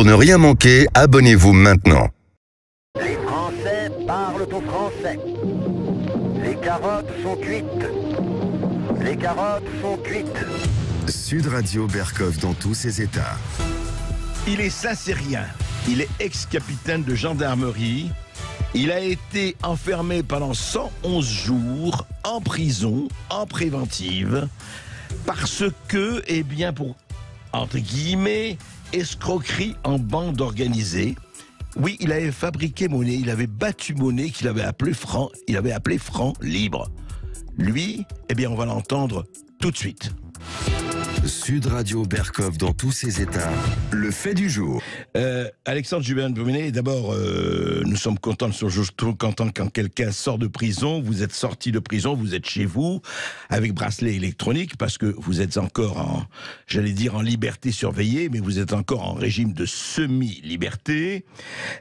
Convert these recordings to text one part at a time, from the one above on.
Pour ne rien manquer, abonnez-vous maintenant. Les Français parlent au français. Les carottes sont cuites. Les carottes sont cuites. Sud Radio Berkov dans tous ses états. Il est saint-cérien. Il est ex-capitaine de gendarmerie. Il a été enfermé pendant 111 jours en prison, en préventive, parce que, eh bien, pour, entre guillemets, escroquerie en bande organisée. Oui, il avait fabriqué monnaie, il avait battu monnaie qu'il avait appelé franc, il avait appelé franc libre. Lui, eh bien, on va l'entendre tout de suite. Sud Radio Berkov dans tous ses états. Le fait du jour. Alexandre Jubin-Brunet, d'abord, nous sommes contents, nous sommes toujours contents quand quelqu'un sort de prison. Vous êtes sorti de prison, vous êtes chez vous, avec bracelet électronique, parce que vous êtes encore en, j'allais dire, en liberté surveillée, mais vous êtes encore en régime de semi-liberté.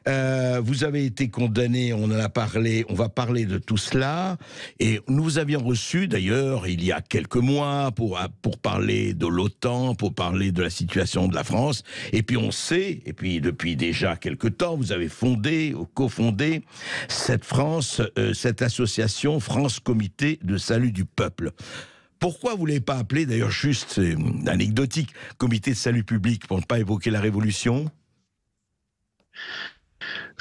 Vous avez été condamné, on en a parlé, on va parler de tout cela. Et nous avions reçu, d'ailleurs, il y a quelques mois, pour parler de l'OTAN, pour parler de la situation de la France. Et puis on sait, et puis depuis déjà quelque temps, vous avez fondé, ou cofondé cette association France Comité de Salut du Peuple. Pourquoi vous ne l'avez pas appelé, d'ailleurs juste, c'est anecdotique, Comité de Salut Public, pour ne pas évoquer la Révolution ?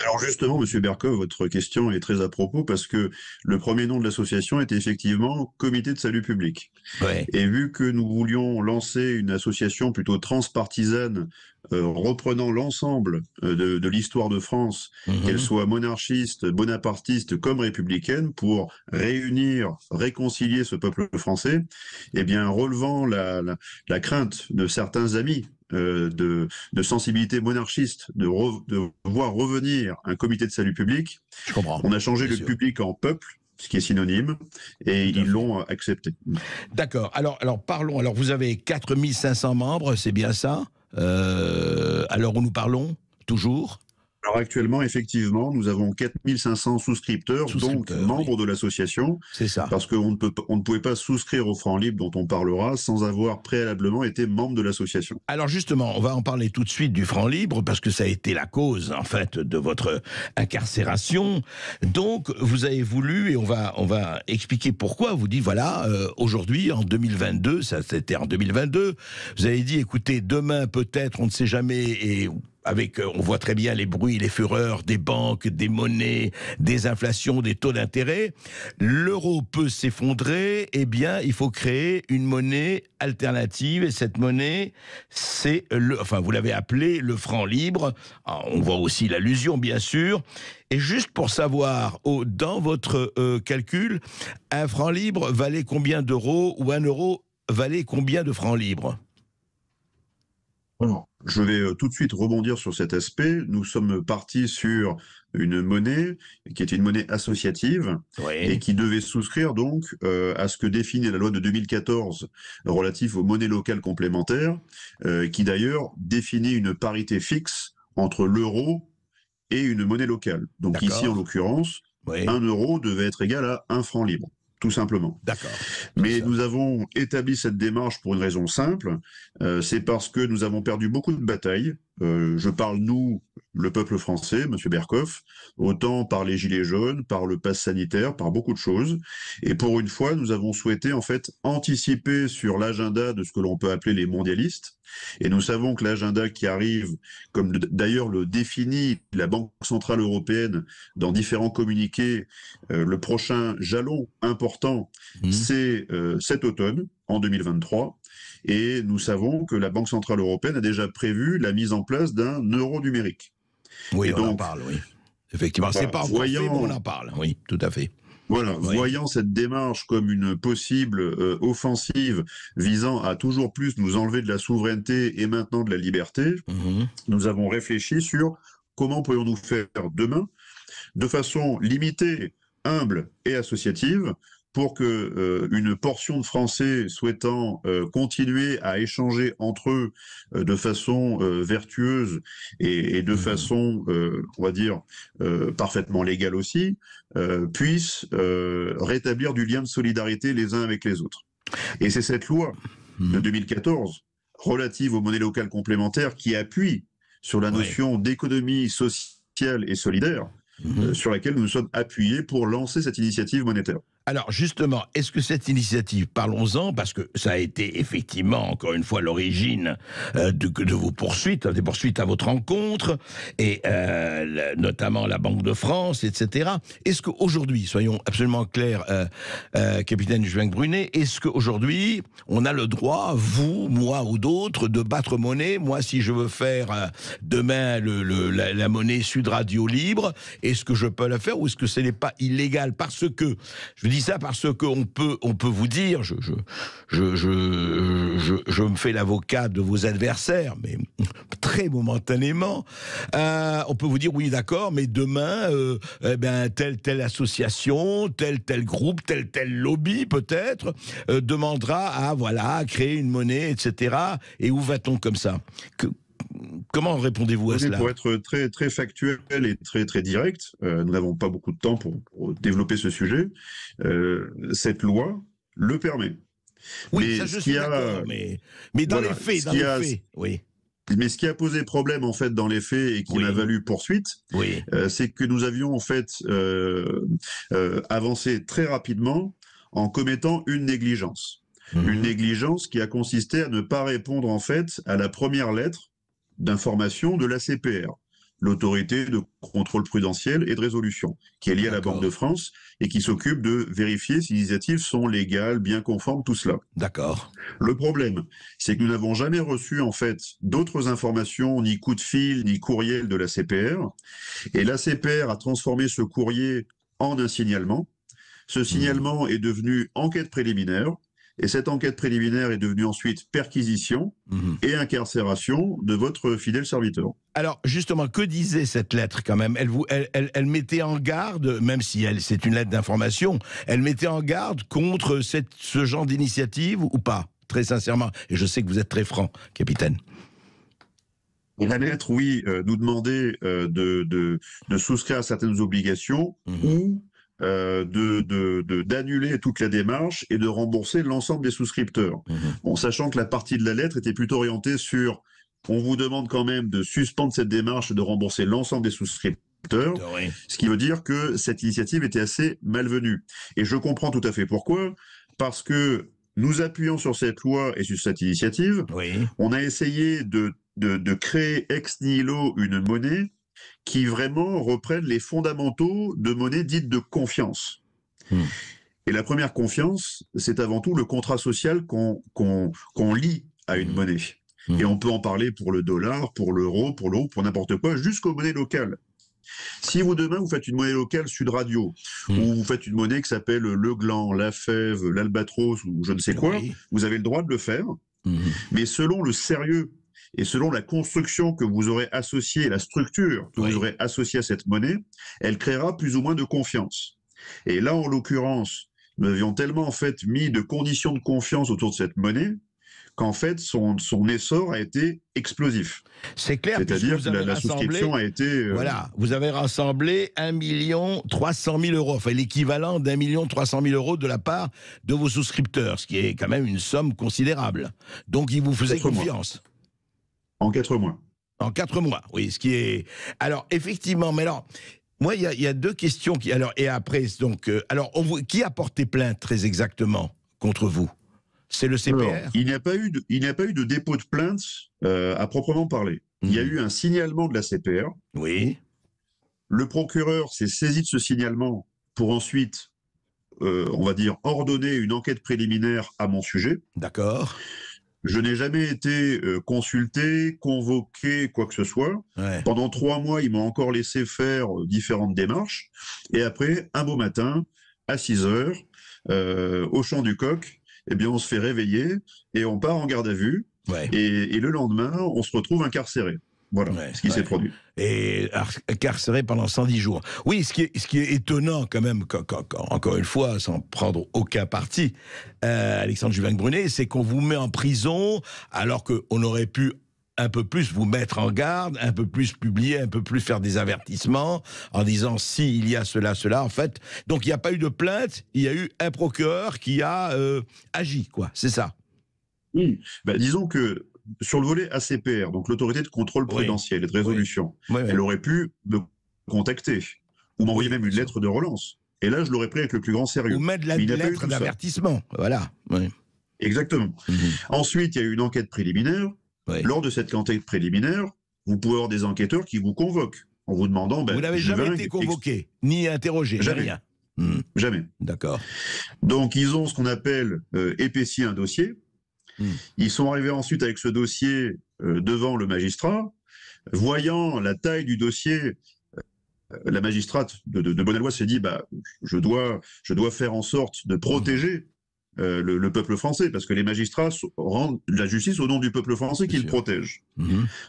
Alors justement, Monsieur Berkov, votre question est très à propos parce que le premier nom de l'association était effectivement Comité de Salut Public. Ouais. Et vu que nous voulions lancer une association plutôt transpartisane, reprenant l'ensemble de l'histoire de France, qu'elle soit monarchiste, bonapartiste comme républicaine, pour réunir, réconcilier ce peuple français, eh bien, relevant la crainte de certains amis de sensibilité monarchiste, de voir revenir un comité de salut public, Je comprends. on a changé Bien le sûr. public en peuple, ce qui est synonyme, et Tout à ils fait. l'ont accepté. D'accord. Alors parlons. Alors vous avez 4500 membres, c'est bien ça à l'heure où nous parlons, toujours. Alors actuellement, effectivement, nous avons 4500 souscripteurs, donc Souscripteurs, membres oui. de l'association, C'est ça. parce qu'on ne pouvait pas souscrire au franc libre dont on parlera sans avoir préalablement été membre de l'association. Alors justement, on va en parler tout de suite du franc libre parce que ça a été la cause en fait de votre incarcération. Donc vous avez voulu, et on va expliquer pourquoi. Vous dites voilà, aujourd'hui en 2022, ça c'était en 2022, vous avez dit écoutez, demain peut-être, on ne sait jamais, et on voit très bien les bruits, les fureurs des banques, des monnaies, des inflations, des taux d'intérêt. L'euro peut s'effondrer, eh bien, il faut créer une monnaie alternative. Et cette monnaie, c'est vous l'avez appelé le franc libre. Alors, on voit aussi l'allusion, bien sûr. Et juste pour savoir, dans votre calcul, un franc libre valait combien d'euros ou un euro valait combien de francs libres ? Je vais tout de suite rebondir sur cet aspect. Nous sommes partis sur une monnaie qui est une monnaie associative et qui devait souscrire donc à ce que définit la loi de 2014 relative aux monnaies locales complémentaires, qui d'ailleurs définit une parité fixe entre l'euro et une monnaie locale. Donc D'accord. ici, en l'occurrence, Oui. 1 euro devait être égal à 1 franc libre, tout simplement. D'accord. Mais nous avons établi cette démarche pour une raison simple, c'est parce que nous avons perdu beaucoup de batailles. Je parle, nous, le peuple français, Monsieur Berkov, autant par les gilets jaunes, par le pass sanitaire, par beaucoup de choses. Et pour une fois, nous avons souhaité en fait anticiper sur l'agenda de ce que l'on peut appeler les mondialistes. Et nous savons que l'agenda qui arrive, comme d'ailleurs le définit la Banque Centrale Européenne dans différents communiqués, le prochain jalon important, c'est cet automne, en 2023. Et nous savons que la Banque Centrale Européenne a déjà prévu la mise en place d'un euro numérique. Oui, et on en donc, parle, oui. Effectivement, voilà, c'est pas encore fait, mais on en parle. Oui, tout à fait. Voilà, Oui. voyant cette démarche comme une possible offensive visant à toujours plus nous enlever de la souveraineté et maintenant de la liberté, nous avons réfléchi sur comment pourrions-nous faire demain de façon limitée, humble et associative pour que une portion de Français souhaitant continuer à échanger entre eux de façon vertueuse et de façon, on va dire, parfaitement légale aussi, puissent rétablir du lien de solidarité les uns avec les autres. Et c'est cette loi de 2014 relative aux monnaies locales complémentaires qui appuie sur la notion d'économie sociale et solidaire, sur laquelle nous nous sommes appuyés pour lancer cette initiative monétaire. Alors justement, est-ce que cette initiative, parlons-en, parce que ça a été effectivement, encore une fois, l'origine de vos poursuites, des poursuites à votre encontre, et notamment la Banque de France, etc. Est-ce qu'aujourd'hui, soyons absolument clairs, capitaine Juvin-Brunet, est-ce qu'aujourd'hui, on a le droit, vous, moi ou d'autres, de battre monnaie? Moi, si je veux faire demain la monnaie Sud Radio libre, est-ce que je peux la faire ou est-ce que ce n'est pas illégal? Parce que, je dis ça parce qu'on peut vous dire, je me fais l'avocat de vos adversaires, mais très momentanément, on peut vous dire, oui d'accord, mais demain, telle association, tel groupe, tel lobby peut-être, demandera à créer une monnaie, etc. Et où va-t-on comme ça? Comment répondez-vous à cela? Pour être très, très factuel et très, très direct, nous n'avons pas beaucoup de temps pour développer ce sujet, cette loi le permet. Oui, mais ça je suis d'accord, mais dans les faits, oui. Mais ce qui a posé problème en fait dans les faits et qui m'a valu poursuite, c'est que nous avions en fait avancé très rapidement en commettant une négligence. Une négligence qui a consisté à ne pas répondre en fait à la première lettre d'information de l'ACPR, l'autorité de contrôle prudentiel et de résolution, qui est liée à la Banque de France et qui s'occupe de vérifier si les initiatives sont légales, bien conformes, tout cela. D'accord. Le problème, c'est que nous n'avons jamais reçu en fait d'autres informations, ni coup de fil, ni courriel de l'ACPR, et l'ACPR a transformé ce courrier en un signalement. Ce signalement est devenu enquête préliminaire. Et cette enquête préliminaire est devenue ensuite perquisition et incarcération de votre fidèle serviteur. Alors, justement, que disait cette lettre quand même? Elle mettait en garde, même si c'est une lettre d'information, elle mettait en garde contre ce genre d'initiative ou pas? Très sincèrement. Et je sais que vous êtes très franc, capitaine. La lettre, oui, nous demandait de souscrire à certaines obligations ou d'annuler toute la démarche et de rembourser l'ensemble des souscripteurs. Bon, sachant que la partie de la lettre était plutôt orientée sur on vous demande quand même de suspendre cette démarche et de rembourser l'ensemble des souscripteurs, ce qui veut dire que cette initiative était assez malvenue. Et je comprends tout à fait pourquoi, parce que nous appuyons sur cette loi et sur cette initiative, on a essayé de créer ex nihilo une monnaie qui vraiment reprennent les fondamentaux de monnaie dite de confiance. Et la première confiance, c'est avant tout le contrat social qu'on lie à une monnaie. Et on peut en parler pour le dollar, pour l'euro, pour n'importe quoi, jusqu'aux monnaies locales. Si demain vous faites une monnaie locale Sud Radio, ou vous faites une monnaie qui s'appelle le gland, la fève, l'albatros, ou je ne sais quoi, vous avez le droit de le faire, mais selon le sérieux et selon la construction que vous aurez associée, la structure que vous aurez associée à cette monnaie, elle créera plus ou moins de confiance. Et là, en l'occurrence, nous avions tellement en fait mis de conditions de confiance autour de cette monnaie qu'en fait, son essor a été explosif. C'est clair. C'est-à-dire que la souscription a été... Voilà, vous avez rassemblé 1 300 000 €, enfin l'équivalent d'1 300 000 € de la part de vos souscripteurs, ce qui est quand même une somme considérable. Donc, ils vous faisaient confiance. En 4 mois. En 4 mois, oui, ce qui est... Alors, effectivement, mais alors... Moi, il y a deux questions qui... Alors, et après, donc... qui a porté plainte, très exactement, contre vous? C'est le CPR? Alors, il n'y a pas eu de dépôt de plainte à proprement parler. Il y a eu un signalement de la CPR. Oui. Le procureur s'est saisi de ce signalement pour ensuite, on va dire, ordonner une enquête préliminaire à mon sujet. D'accord. Je n'ai jamais été consulté, convoqué, quoi que ce soit. Pendant 3 mois, ils m'ont encore laissé faire différentes démarches. Et après, un beau matin, à 6 heures, au Champ du Coq, eh bien, on se fait réveiller et on part en garde à vue. Et le lendemain, on se retrouve incarcéré. Voilà ce qui s'est produit. Et incarcéré pendant 110 jours. Oui, ce qui est étonnant quand même, encore une fois, sans prendre aucun parti, Alexandre Juvin-Brunet, c'est qu'on vous met en prison alors qu'on aurait pu un peu plus vous mettre en garde, un peu plus publier, un peu plus faire des avertissements en disant si il y a cela, en fait. Donc il n'y a pas eu de plainte, il y a eu un procureur qui a agi, quoi, c'est ça. Oui, disons que sur le volet ACPR, donc l'autorité de contrôle prudentiel et de résolution, elle aurait pu me contacter ou m'envoyer même une lettre de relance. Et là, je l'aurais pris avec le plus grand sérieux. Ou mettre la lettre d'avertissement. Voilà. Oui. Exactement. Ensuite, il y a eu une enquête préliminaire. Lors de cette enquête préliminaire, vous pouvez avoir des enquêteurs qui vous convoquent en vous demandant... vous n'avez jamais été convoqué, ni interrogé, jamais. Rien. Jamais. D'accord. Donc, ils ont ce qu'on appelle épaissi un dossier. Ils sont arrivés ensuite avec ce dossier devant le magistrat. Voyant la taille du dossier, la magistrate de Bonne-Loi s'est dit je dois faire en sorte de protéger le peuple français, parce que les magistrats rendent la justice au nom du peuple français qu'ils protègent.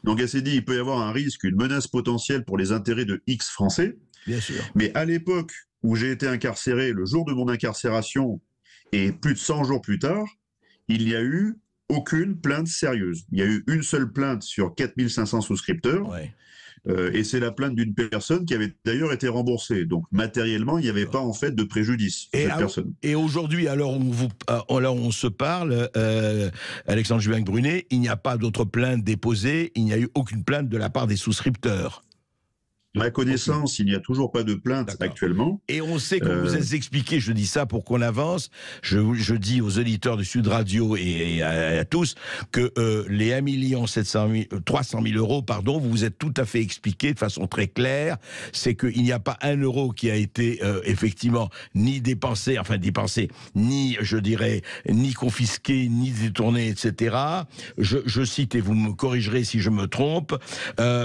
Donc elle s'est dit, il peut y avoir un risque, une menace potentielle pour les intérêts de X Français. Bien sûr. Mais à l'époque où j'ai été incarcéré, le jour de mon incarcération, et plus de 100 jours plus tard, il n'y a eu aucune plainte sérieuse. Il y a eu une seule plainte sur 4500 souscripteurs. Et c'est la plainte d'une personne qui avait d'ailleurs été remboursée. Donc matériellement, il n'y avait pas en fait de préjudice pour cette personne. Et aujourd'hui, alors on se parle, Alexandre Juvin-Brunet, il n'y a pas d'autres plaintes déposées, il n'y a eu aucune plainte de la part des souscripteurs. À ma connaissance, il n'y a toujours pas de plainte actuellement. Et on sait que vous êtes expliqué, je dis ça pour qu'on avance, je dis aux auditeurs de Sud Radio et à tous que les 300 000 euros, pardon, vous vous êtes tout à fait expliqué de façon très claire, c'est qu'il n'y a pas un euro qui a été effectivement ni dépensé, ni, je dirais, ni confisqué, ni détourné, etc. Je cite, et vous me corrigerez si je me trompe,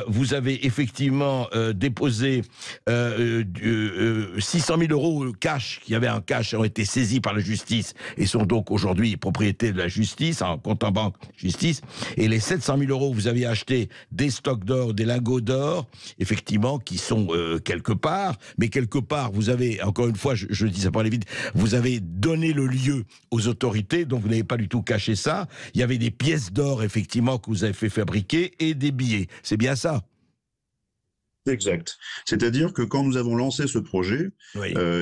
vous avez effectivement déposé 600 000 euros cash, qui avait un cash, ont été saisis par la justice et sont donc aujourd'hui propriété de la justice, en compte en banque justice. Et les 700 000 euros, vous avez acheté des stocks d'or, des lingots d'or, effectivement, qui sont quelque part, mais quelque part, vous avez, encore une fois, je dis ça pour aller vite, vous avez donné le lieu aux autorités, donc vous n'avez pas du tout caché ça. Il y avait des pièces d'or, effectivement, que vous avez fait fabriquer et des billets. C'est bien ça? Exact. C'est-à-dire que quand nous avons lancé ce projet,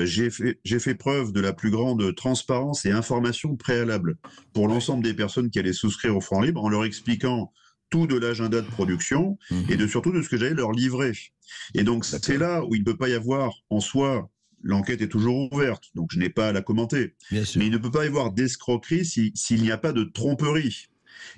j'ai fait preuve de la plus grande transparence et information préalable pour l'ensemble des personnes qui allaient souscrire au franc libre, en leur expliquant tout de l'agenda de production et surtout de ce que j'allais leur livrer. Et donc c'est là où il ne peut pas y avoir en soi, l'enquête est toujours ouverte, donc je n'ai pas à la commenter, mais il ne peut pas y avoir d'escroquerie s'il n'y a pas de tromperie.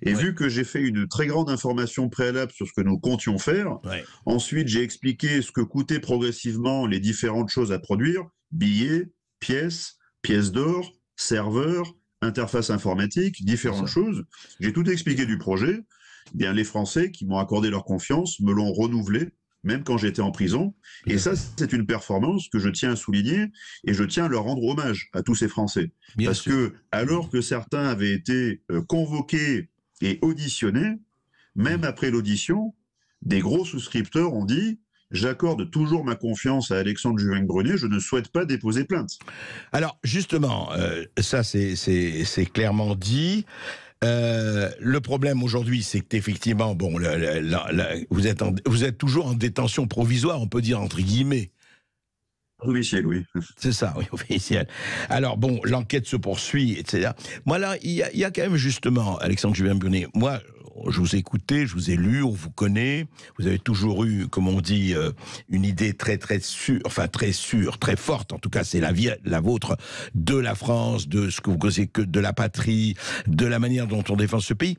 Et vu que j'ai fait une très grande information préalable sur ce que nous comptions faire, ensuite j'ai expliqué ce que coûtaient progressivement les différentes choses à produire, billets, pièces d'or, serveurs, interface informatique, différentes choses. J'ai tout expliqué du projet. Eh bien, les Français qui m'ont accordé leur confiance me l'ont renouvelé, même quand j'étais en prison. Et ça, c'est une performance que je tiens à souligner et je tiens à leur rendre hommage à tous ces Français. Parce que, alors que certains avaient été convoqués et auditionnés, même après l'audition, des gros souscripteurs ont dit « J'accorde toujours ma confiance à Alexandre Juvin-Brunet, je ne souhaite pas déposer plainte. » Alors, justement, ça c'est clairement dit. Le problème aujourd'hui, c'est qu'effectivement, bon, vous êtes toujours en détention provisoire, on peut dire entre guillemets. Officiel, oui. C'est ça, oui, officiel. Alors bon, l'enquête se poursuit, etc. Moi là, il y a quand même justement, Alexandre Juvin-Brunet, moi, je vous ai écouté, je vous ai lu, on vous connaît, vous avez toujours eu, comme on dit, une idée très sûre, très forte, en tout cas c'est la vôtre, de la France, de ce que vous connaissez, que de la patrie, de la manière dont on défend ce pays.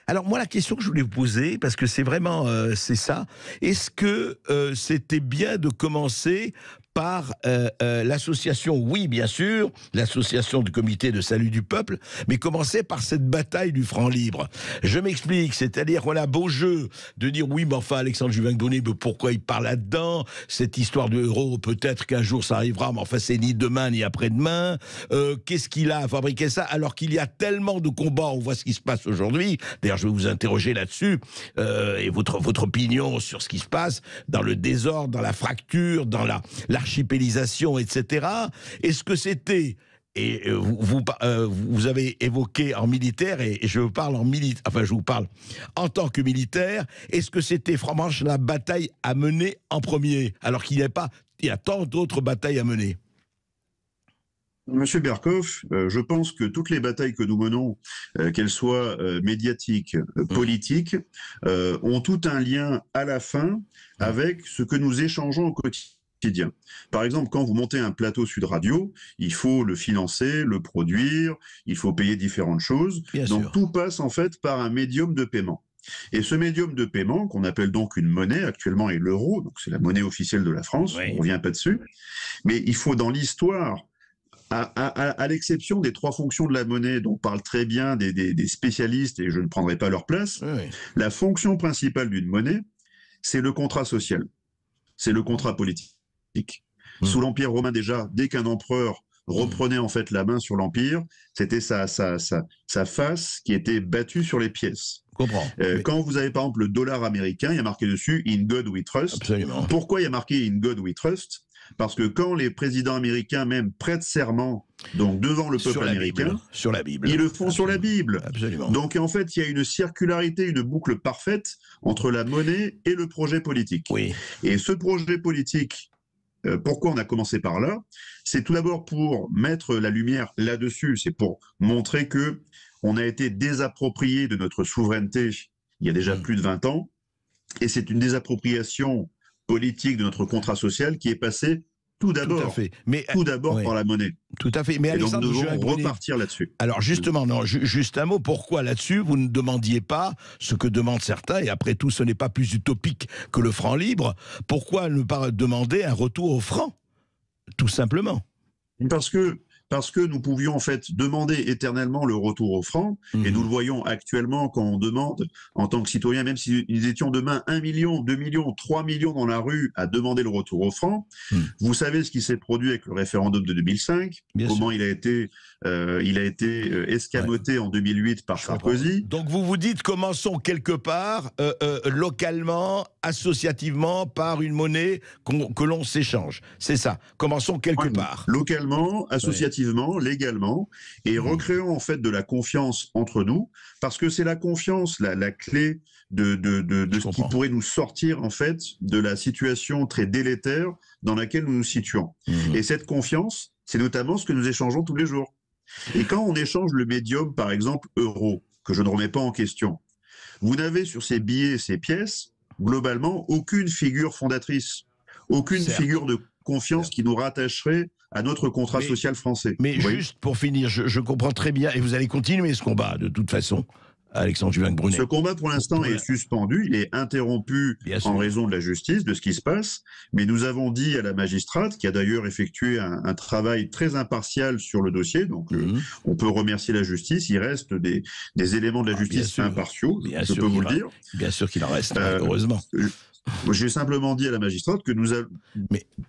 Alors moi, la question que je voulais vous poser, parce que c'est vraiment, c'est ça, est-ce que c'était bien de commencer par l'association, oui bien sûr, l'association du comité de salut du peuple, mais commencer par cette bataille du franc libre. Je m'explique, c'est-à-dire qu'on a beau jeu de dire oui, mais enfin Alexandre Juvin-Brunet, pourquoi il parle là-dedans? Cette histoire de euro, peut-être qu'un jour ça arrivera, mais enfin c'est ni demain ni après-demain. Qu'est-ce qu'il a à fabriquer ça alors qu'il y a tellement de combats? On voit ce qui se passe aujourd'hui. D'ailleurs, je vais vous interroger là-dessus et votre opinion sur ce qui se passe dans le désordre, dans la fracture, dans l'archipélisation, etc. Est-ce que c'était, et vous avez évoqué en militaire, et je vous parle je vous parle en tant que militaire, est-ce que c'était franchement la bataille à mener en premier, alors qu'il n'y a tant d'autres batailles à mener? Monsieur Berkoff, je pense que toutes les batailles que nous menons, qu'elles soient médiatiques, politiques, ont tout un lien à la fin avec ce que nous échangeons au quotidien. Par exemple, quand vous montez un plateau Sud Radio, il faut le financer, le produire, il faut payer différentes choses. Donc tout passe en fait par un médium de paiement. Et ce médium de paiement, qu'on appelle donc une monnaie, actuellement est l'euro, donc c'est la monnaie officielle de la France, on ne revient pas dessus, mais il faut dans l'histoire, à l'exception des 3 fonctions de la monnaie dont parlent très bien des spécialistes, et je ne prendrai pas leur place, la fonction principale d'une monnaie, c'est le contrat social, c'est le contrat politique. Sous l'Empire romain déjà, dès qu'un empereur reprenait en fait la main sur l'Empire, c'était sa face qui était battue sur les pièces. Quand vous avez par exemple le dollar américain, il y a marqué dessus « In God we trust ». Absolument. Pourquoi il y a marqué « In God we trust » ? Parce que quand les présidents américains même prêtent serment, donc devant le peuple américain, sur la Bible, ils le font sur la Bible. Absolument. Donc en fait, il y a une circularité, une boucle parfaite entre la monnaie et le projet politique. Et ce projet politique, pourquoi on a commencé par là? C'est tout d'abord pour mettre la lumière là-dessus, c'est pour montrer que on a été désapproprié de notre souveraineté il y a déjà plus de 20 ans, et c'est une désappropriation politique de notre contrat social qui est passée tout d'abord par la monnaie. Tout à fait. Mais et donc nous devons Juin-Brunet, repartir là-dessus. Alors justement, non, juste un mot, pourquoi là-dessus vous ne demandiez pas ce que demandent certains, et après tout ce n'est pas plus utopique que le franc libre, pourquoi ne pas demander un retour au franc? Tout simplement. Parce que nous pouvions en fait demander éternellement le retour au franc, et nous le voyons actuellement quand on demande, en tant que citoyen, même si nous étions demain 1 million, 2 millions, 3 millions dans la rue à demander le retour au franc, vous savez ce qui s'est produit avec le référendum de 2005, comment il a été escamoté en 2008 par Sarkozy. Donc vous vous dites, commençons quelque part, localement, associativement, par une monnaie que l'on s'échange. C'est ça, commençons quelque part. Localement, associativement, légalement, et recréons en fait de la confiance entre nous, parce que c'est la confiance la clé de ce qui pourrait nous sortir en fait de la situation très délétère dans laquelle nous nous situons. Et cette confiance, c'est notamment ce que nous échangeons tous les jours. Et quand on échange le médium, par exemple, euro, que je ne remets pas en question, vous n'avez sur ces billets, ces pièces, globalement, aucune figure fondatrice, aucune figure de confiance qui nous rattacherait à notre contrat social français. Mais juste pour finir, je comprends très bien, et vous allez continuer ce combat de toute façon, Alexandre Juin-Brunet. Ce combat pour l'instant est suspendu, il est interrompu en raison de la justice, de ce qui se passe, mais nous avons dit à la magistrate, qui a d'ailleurs effectué un travail très impartial sur le dossier, donc on peut remercier la justice, il reste des éléments de la justice impartiaux, je peux vous le dire. Bien sûr qu'il en reste, heureusement. J'ai simplement dit à la magistrate que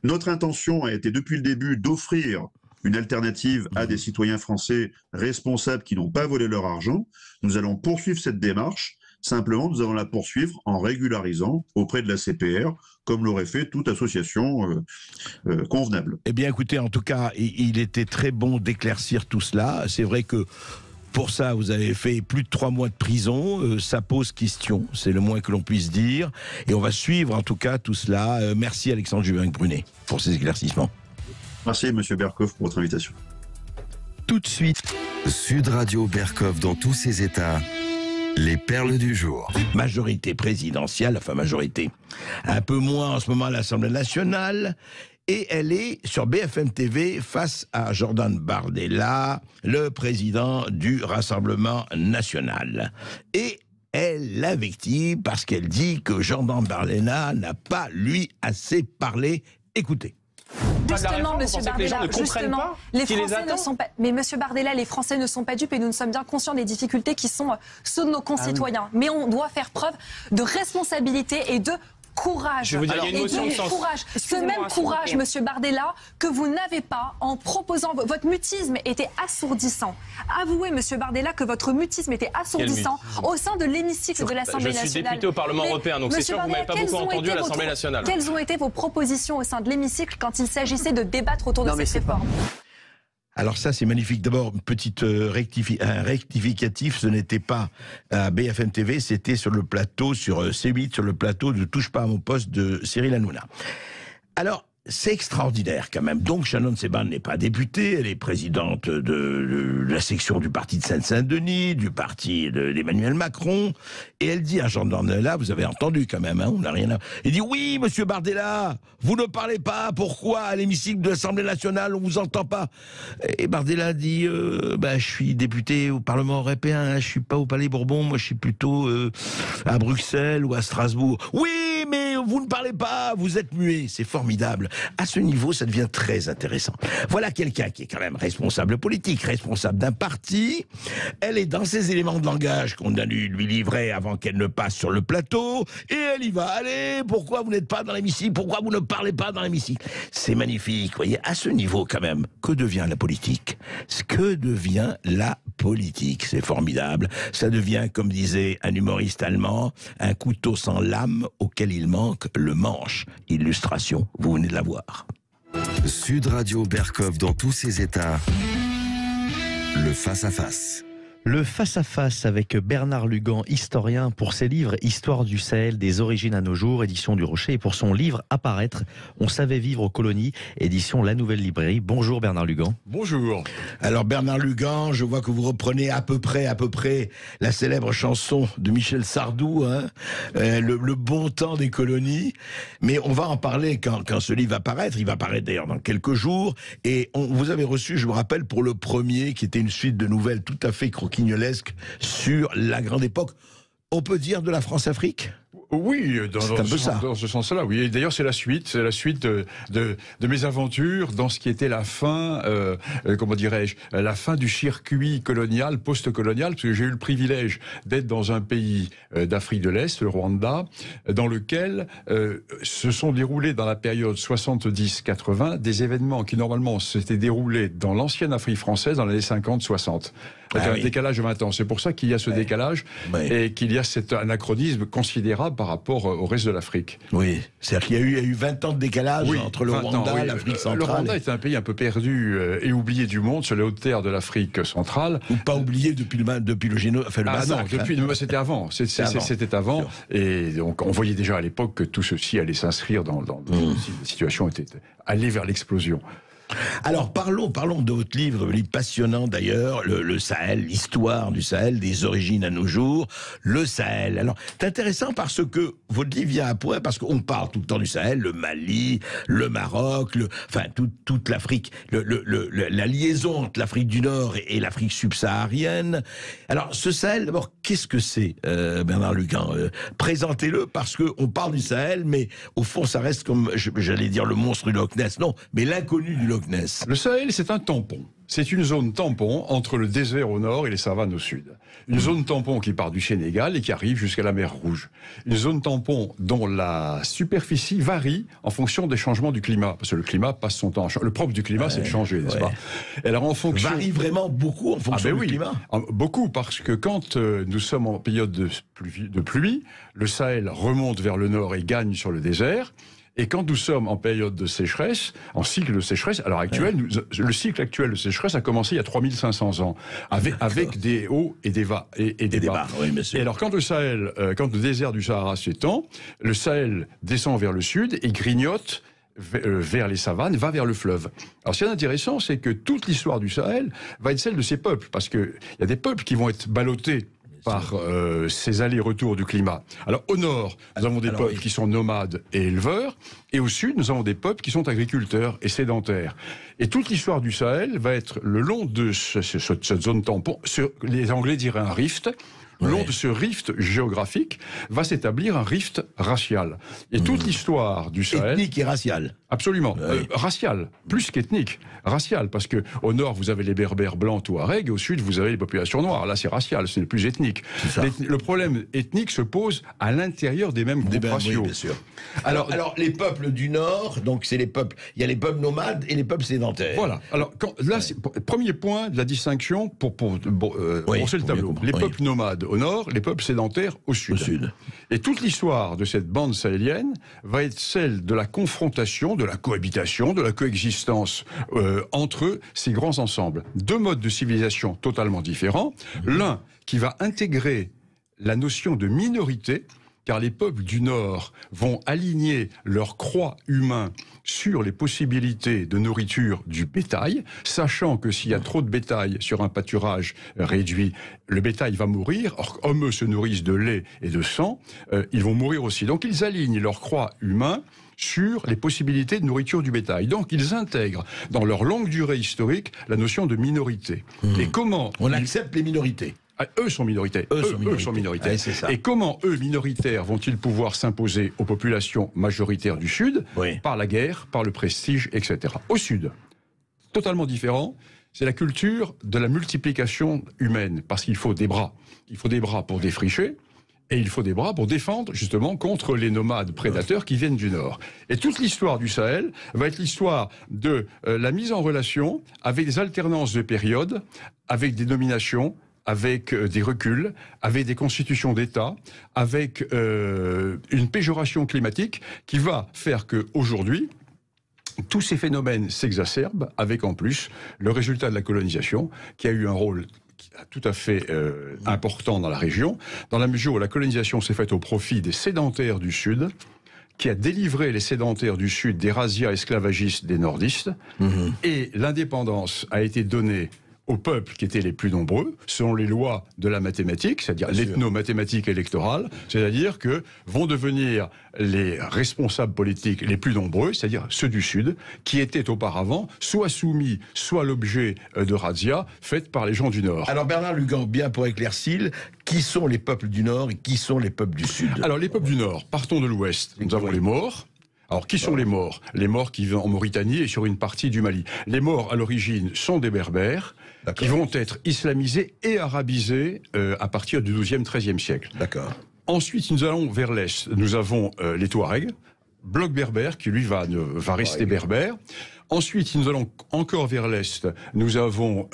notre intention a été depuis le début d'offrir une alternative à des citoyens français responsables qui n'ont pas volé leur argent. Nous allons poursuivre cette démarche. Simplement, nous allons la poursuivre en régularisant auprès de la CPR, comme l'aurait fait toute association convenable. Eh bien, écoutez, en tout cas, il était très bon d'éclaircir tout cela. C'est vrai que pour ça, vous avez fait plus de 3 mois de prison. Ça pose question, c'est le moins que l'on puisse dire. Et on va suivre en tout cas tout cela. Merci Alexandre Juin-Brunet pour ces éclaircissements. Merci M. Berkoff pour votre invitation. Tout de suite. Sud Radio Berkoff dans tous ses états. Les perles du jour. Majorité présidentielle, enfin majorité. Un peu moins en ce moment à l'Assemblée nationale. Et elle est sur BFM TV face à Jordan Bardella, le président du Rassemblement national. Et elle l'invective parce qu'elle dit que Jordan Bardella n'a pas, lui, assez parlé. Écoutez. Justement, Monsieur Bardella, les Français ne sont pas. Mais Monsieur Bardella, les Français ne sont pas dupes et nous sommes bien conscients des difficultés qui sont ceux de nos concitoyens. Mais on doit faire preuve de responsabilité et de courage. Je veux dire, il y a une motion de censure. Ce même courage, Monsieur Bardella, que vous n'avez pas en proposant. Votre mutisme était assourdissant. Avouez, Monsieur Bardella, que votre mutisme était assourdissant au sein de l'hémicycle de l'Assemblée nationale. Je suis député au Parlement européen, donc c'est sûr que vous ne m'avez pas beaucoup entendu à l'Assemblée nationale. Quelles ont été vos propositions au sein de l'hémicycle quand il s'agissait de débattre autour de cette réforme ? Alors ça, c'est magnifique. D'abord, une petite un rectificatif, ce n'était pas à BFM TV, c'était sur le plateau, sur C8, sur le plateau de Touche pas à mon poste de Cyril Hanouna. Alors, c'est extraordinaire quand même. Donc Shannon Seban n'est pas députée, elle est présidente de la section du parti de Seine-Saint-Denis, du parti d'Emmanuel Macron, et elle dit à Jean Bardella, vous avez entendu quand même, hein, on n'a rien à... Il dit, oui, monsieur Bardella, vous ne parlez pas, pourquoi à l'hémicycle de l'Assemblée nationale, on vous entend pas? Et Bardella dit, je suis député au Parlement européen, hein, je suis pas au Palais Bourbon, moi je suis plutôt à Bruxelles ou à Strasbourg. Oui, mais vous ne parlez pas, vous êtes muet, c'est formidable. À ce niveau, ça devient très intéressant. Voilà quelqu'un qui est quand même responsable politique, responsable d'un parti. Elle est dans ses éléments de langage qu'on a dû lui livrer avant qu'elle ne passe sur le plateau, et elle y va. Allez, pourquoi vous n'êtes pas dans l'hémicycle? Pourquoi vous ne parlez pas dans l'hémicycle? C'est magnifique, vous voyez, à ce niveau quand même, que devient la politique? Que devient la politique? C'est formidable. Ça devient, comme disait un humoriste allemand, un couteau sans lame auquel il manque le manche. Illustration, vous venez de la voir. Sud Radio Berkov dans tous ses états. Le face-à-face. Le face-à-face avec Bernard Lugan, historien, pour ses livres Histoire du Sahel, des origines à nos jours, édition du Rocher, et pour son livre Apparaître, On savait vivre aux colonies, édition La Nouvelle Librairie. Bonjour Bernard Lugan. Bonjour. Alors Bernard Lugan, je vois que vous reprenez à peu près la célèbre chanson de Michel Sardou, hein, le bon temps des colonies. Mais on va en parler quand ce livre va paraître. Il va paraître d'ailleurs dans quelques jours. Et vous avez reçu, je me rappelle, pour le premier, qui était une suite de nouvelles tout à fait croquis sur la grande époque, on peut dire, de la France-Afrique? Oui, dans ce sens-là, oui. Et d'ailleurs, c'est la suite de mes aventures dans ce qui était la fin, comment dirais-je, la fin du circuit colonial, post-colonial, parce que j'ai eu le privilège d'être dans un pays d'Afrique de l'Est, le Rwanda, dans lequel se sont déroulés dans la période 70-80 des événements qui normalement s'étaient déroulés dans l'ancienne Afrique française dans les années 50-60. Un décalage de 20 ans. C'est pour ça qu'il y a ce décalage et qu'il y a cet anachronisme considérable par rapport au reste de l'Afrique. Oui, c'est-à-dire qu'il y a eu 20 ans de décalage entre le Rwanda et l'Afrique centrale. Le Rwanda est un pays un peu perdu et oublié du monde sur les hautes terres de l'Afrique centrale. Ou pas oublié depuis le massacre. Non, c'était avant. C'était avant. Et donc on voyait déjà à l'époque que tout ceci allait s'inscrire dans la situation était allée vers l'explosion. Alors parlons de votre livre passionnant d'ailleurs, le Sahel, l'histoire du Sahel, des origines à nos jours, le Sahel. Alors c'est intéressant parce que votre livre vient à point, parce qu'on parle tout le temps du Sahel, le Mali, le Maroc, toute l'Afrique, la liaison entre l'Afrique du Nord et l'Afrique subsaharienne. Alors ce Sahel, d'abord, qu'est-ce que c'est, Bernard Lugan? Présentez-le, parce qu'on parle du Sahel, mais au fond ça reste comme, j'allais dire le monstre du Loch Ness, non, mais l'inconnu du Loch Ness. Le Sahel, c'est un tampon. C'est une zone tampon entre le désert au nord et les savanes au sud. Une zone tampon qui part du Sénégal et qui arrive jusqu'à la mer Rouge. Une zone tampon dont la superficie varie en fonction des changements du climat. Parce que le climat passe son temps. Le propre du climat, c'est de changer, n'est-ce pas? Alors, en fonction... Varie vraiment beaucoup en fonction du climat? Beaucoup, parce que quand nous sommes en période de pluie, le Sahel remonte vers le nord et gagne sur le désert. Et quand nous sommes en période de sécheresse, en cycle de sécheresse, à l'heure actuelle, le cycle actuel de sécheresse a commencé il y a 3500 ans, avec des hauts et des bas. Et des bas. Oui, et alors quand le désert du Sahara s'étend, le Sahel descend vers le sud et grignote vers les savanes, va vers le fleuve. Alors ce qui est intéressant, c'est que toute l'histoire du Sahel va être celle de ces peuples, parce qu'il y a des peuples qui vont être ballottés par ces allers-retours du climat. Alors au nord, nous avons des peuples qui sont nomades et éleveurs, et au sud, nous avons des peuples qui sont agriculteurs et sédentaires. Et toute l'histoire du Sahel va être le long de cette zone tampon, les Anglais diraient un rift. Le long de ce rift géographique va s'établir un rift racial. Et toute l'histoire du Sahel... Ethnique et racial. Absolument. Racial, plus qu'ethnique. Racial, parce que au nord, vous avez les berbères blancs touaregs, et au sud, vous avez les populations noires. Là, c'est racial, ce n'est plus ethnique. Le problème ethnique se pose à l'intérieur des mêmes groupes raciaux. Oui, bien sûr. Alors, les peuples du nord, donc c'est les peuples... Il y a les peuples nomades et les peuples sédentaires. Voilà. Alors, là, premier point de la distinction pour brosser le tableau. Les peuples nomades au nord, les peuples sédentaires au sud. Et toute l'histoire de cette bande sahélienne va être celle de la confrontation, de la cohabitation, de la coexistence entre ces grands ensembles. Deux modes de civilisation totalement différents. L'un qui va intégrer la notion de minorité, car les peuples du Nord vont aligner leur croix humain sur les possibilités de nourriture du bétail, sachant que s'il y a trop de bétail sur un pâturage réduit, le bétail va mourir. Or, comme eux se nourrissent de lait et de sang, ils vont mourir aussi. Donc ils alignent leur croix humain sur les possibilités de nourriture du bétail. Donc ils intègrent dans leur longue durée historique la notion de minorité. Et comment on accepte les minorités? Eux sont minorités. Eux sont minorités. Ouais, c'est ça. Et comment eux, minoritaires, vont-ils pouvoir s'imposer aux populations majoritaires du Sud? Par la guerre, par le prestige, etc. Au Sud, totalement différent, c'est la culture de la multiplication humaine, parce qu'il faut des bras. Il faut des bras pour défricher, et il faut des bras pour défendre, justement, contre les nomades prédateurs qui viennent du Nord. Et toute l'histoire du Sahel va être l'histoire de la mise en relation avec des alternances de périodes, avec des dominations, avec des reculs, avec des constitutions d'État, avec une péjoration climatique qui va faire qu'aujourd'hui, tous ces phénomènes s'exacerbent, avec en plus le résultat de la colonisation, qui a eu un rôle tout à fait important dans la région, dans la mesure où la colonisation s'est faite au profit des sédentaires du Sud, qui a délivré les sédentaires du Sud des razzias esclavagistes des nordistes, et l'indépendance a été donnée aux peuples qui étaient les plus nombreux, selon les lois de la mathématique, c'est-à-dire l'ethno-mathématique électorale, c'est-à-dire que vont devenir les responsables politiques les plus nombreux, c'est-à-dire ceux du Sud, qui étaient auparavant soit soumis, soit l'objet de razzias faites par les gens du Nord. Alors Bernard Lugan, bien pour éclaircir, qui sont les peuples du Nord et qui sont les peuples du Sud? Alors les peuples du Nord, partons de l'Ouest, nous avons les Maures. Alors, qui sont les Maures? Les Maures qui vivent en Mauritanie et sur une partie du Mali. Les Maures, à l'origine, sont des Berbères, qui vont être islamisés et arabisés à partir du XIIe, XIIIe siècle. D'accord. Ensuite, nous allons vers l'Est. Nous avons les Touaregs, bloc berbère, qui lui va rester berbère. Ensuite, nous allons encore vers l'Est. Nous avons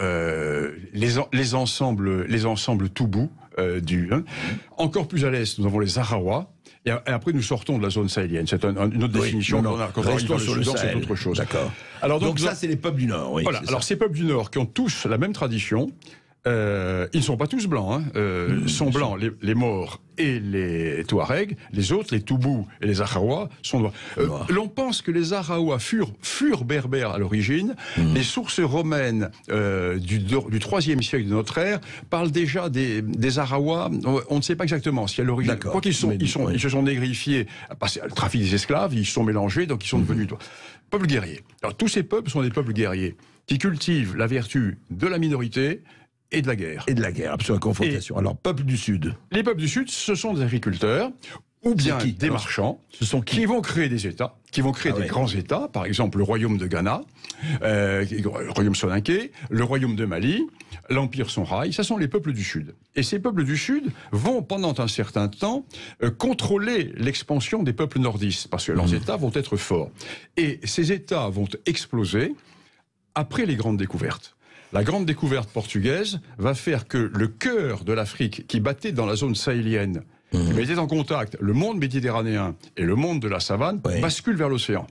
les ensembles Toubou. Encore plus à l'Est, nous avons les Arawa. Et après, nous sortons de la zone sahélienne. C'est une autre définition. Quand on arrive sur le Sahel, c'est autre chose. D'accord. Alors donc ça, c'est les peuples du Nord. Oui, voilà. Alors ces peuples du Nord qui ont tous la même tradition, ils ne sont pas tous blancs. Sont blancs les Maures et les Touaregs. Les autres, les Toubous et les Arawa, sont noirs. L'on pense que les Arawa furent berbères à l'origine. Les sources romaines du IIIe siècle de notre ère parlent déjà des Arawa. On ne sait pas exactement si à l'origine. Quoi qu'ils ils se sont négrifiés parce que le trafic des esclaves, ils se sont mélangés, donc ils sont devenus peuples guerriers. Alors tous ces peuples sont des peuples guerriers qui cultivent la vertu de la minorité et de la guerre. Et de la guerre, absolument, confrontation. Alors, peuples du Sud. Les peuples du Sud, ce sont des agriculteurs ou bien des marchands qui vont créer des États, qui vont créer des grands États, par exemple le royaume de Ghana, le royaume soninké, le royaume de Mali, l'Empire Songhai, ça sont les peuples du Sud. Et ces peuples du Sud vont, pendant un certain temps, contrôler l'expansion des peuples nordistes, parce que leurs États vont être forts. Et ces États vont exploser après les grandes découvertes. La grande découverte portugaise va faire que le cœur de l'Afrique, qui battait dans la zone sahélienne, qui mettait en contact le monde méditerranéen et le monde de la savane, bascule vers l'océan.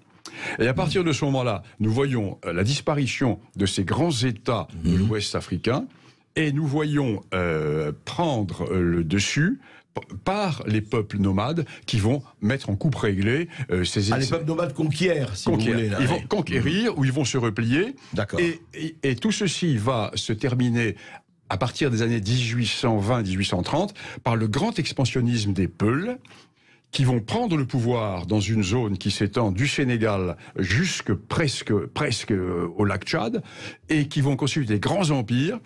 Et à partir de ce moment-là, nous voyons la disparition de ces grands États de l'Ouest africain, et nous voyons prendre le dessus par les peuples nomades qui vont mettre en coupe réglée ces les peuples nomades conquièrent, si vous voulez. Là, ils vont conquérir ou ils vont se replier. D'accord. Et tout ceci va se terminer à partir des années 1820-1830 par le grand expansionnisme des Peuls, qui vont prendre le pouvoir dans une zone qui s'étend du Sénégal jusque presque au lac Tchad, et qui vont constituer des grands empires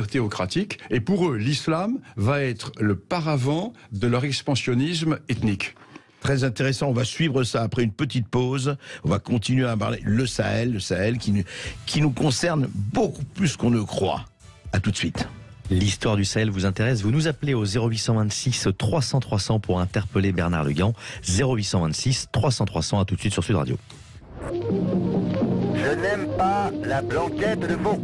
théocratiques, et pour eux, l'islam va être le paravent de leur expansionnisme ethnique. Très intéressant, on va suivre ça après une petite pause. On va continuer à parler le Sahel qui nous concerne beaucoup plus qu'on ne croit. À tout de suite. L'histoire du Sahel vous intéresse? Vous nous appelez au 0826 300 300 pour interpeller Bernard Lugan. 0826 300 300, à tout de suite sur Sud Radio. Je n'aime pas la blanquette de veau.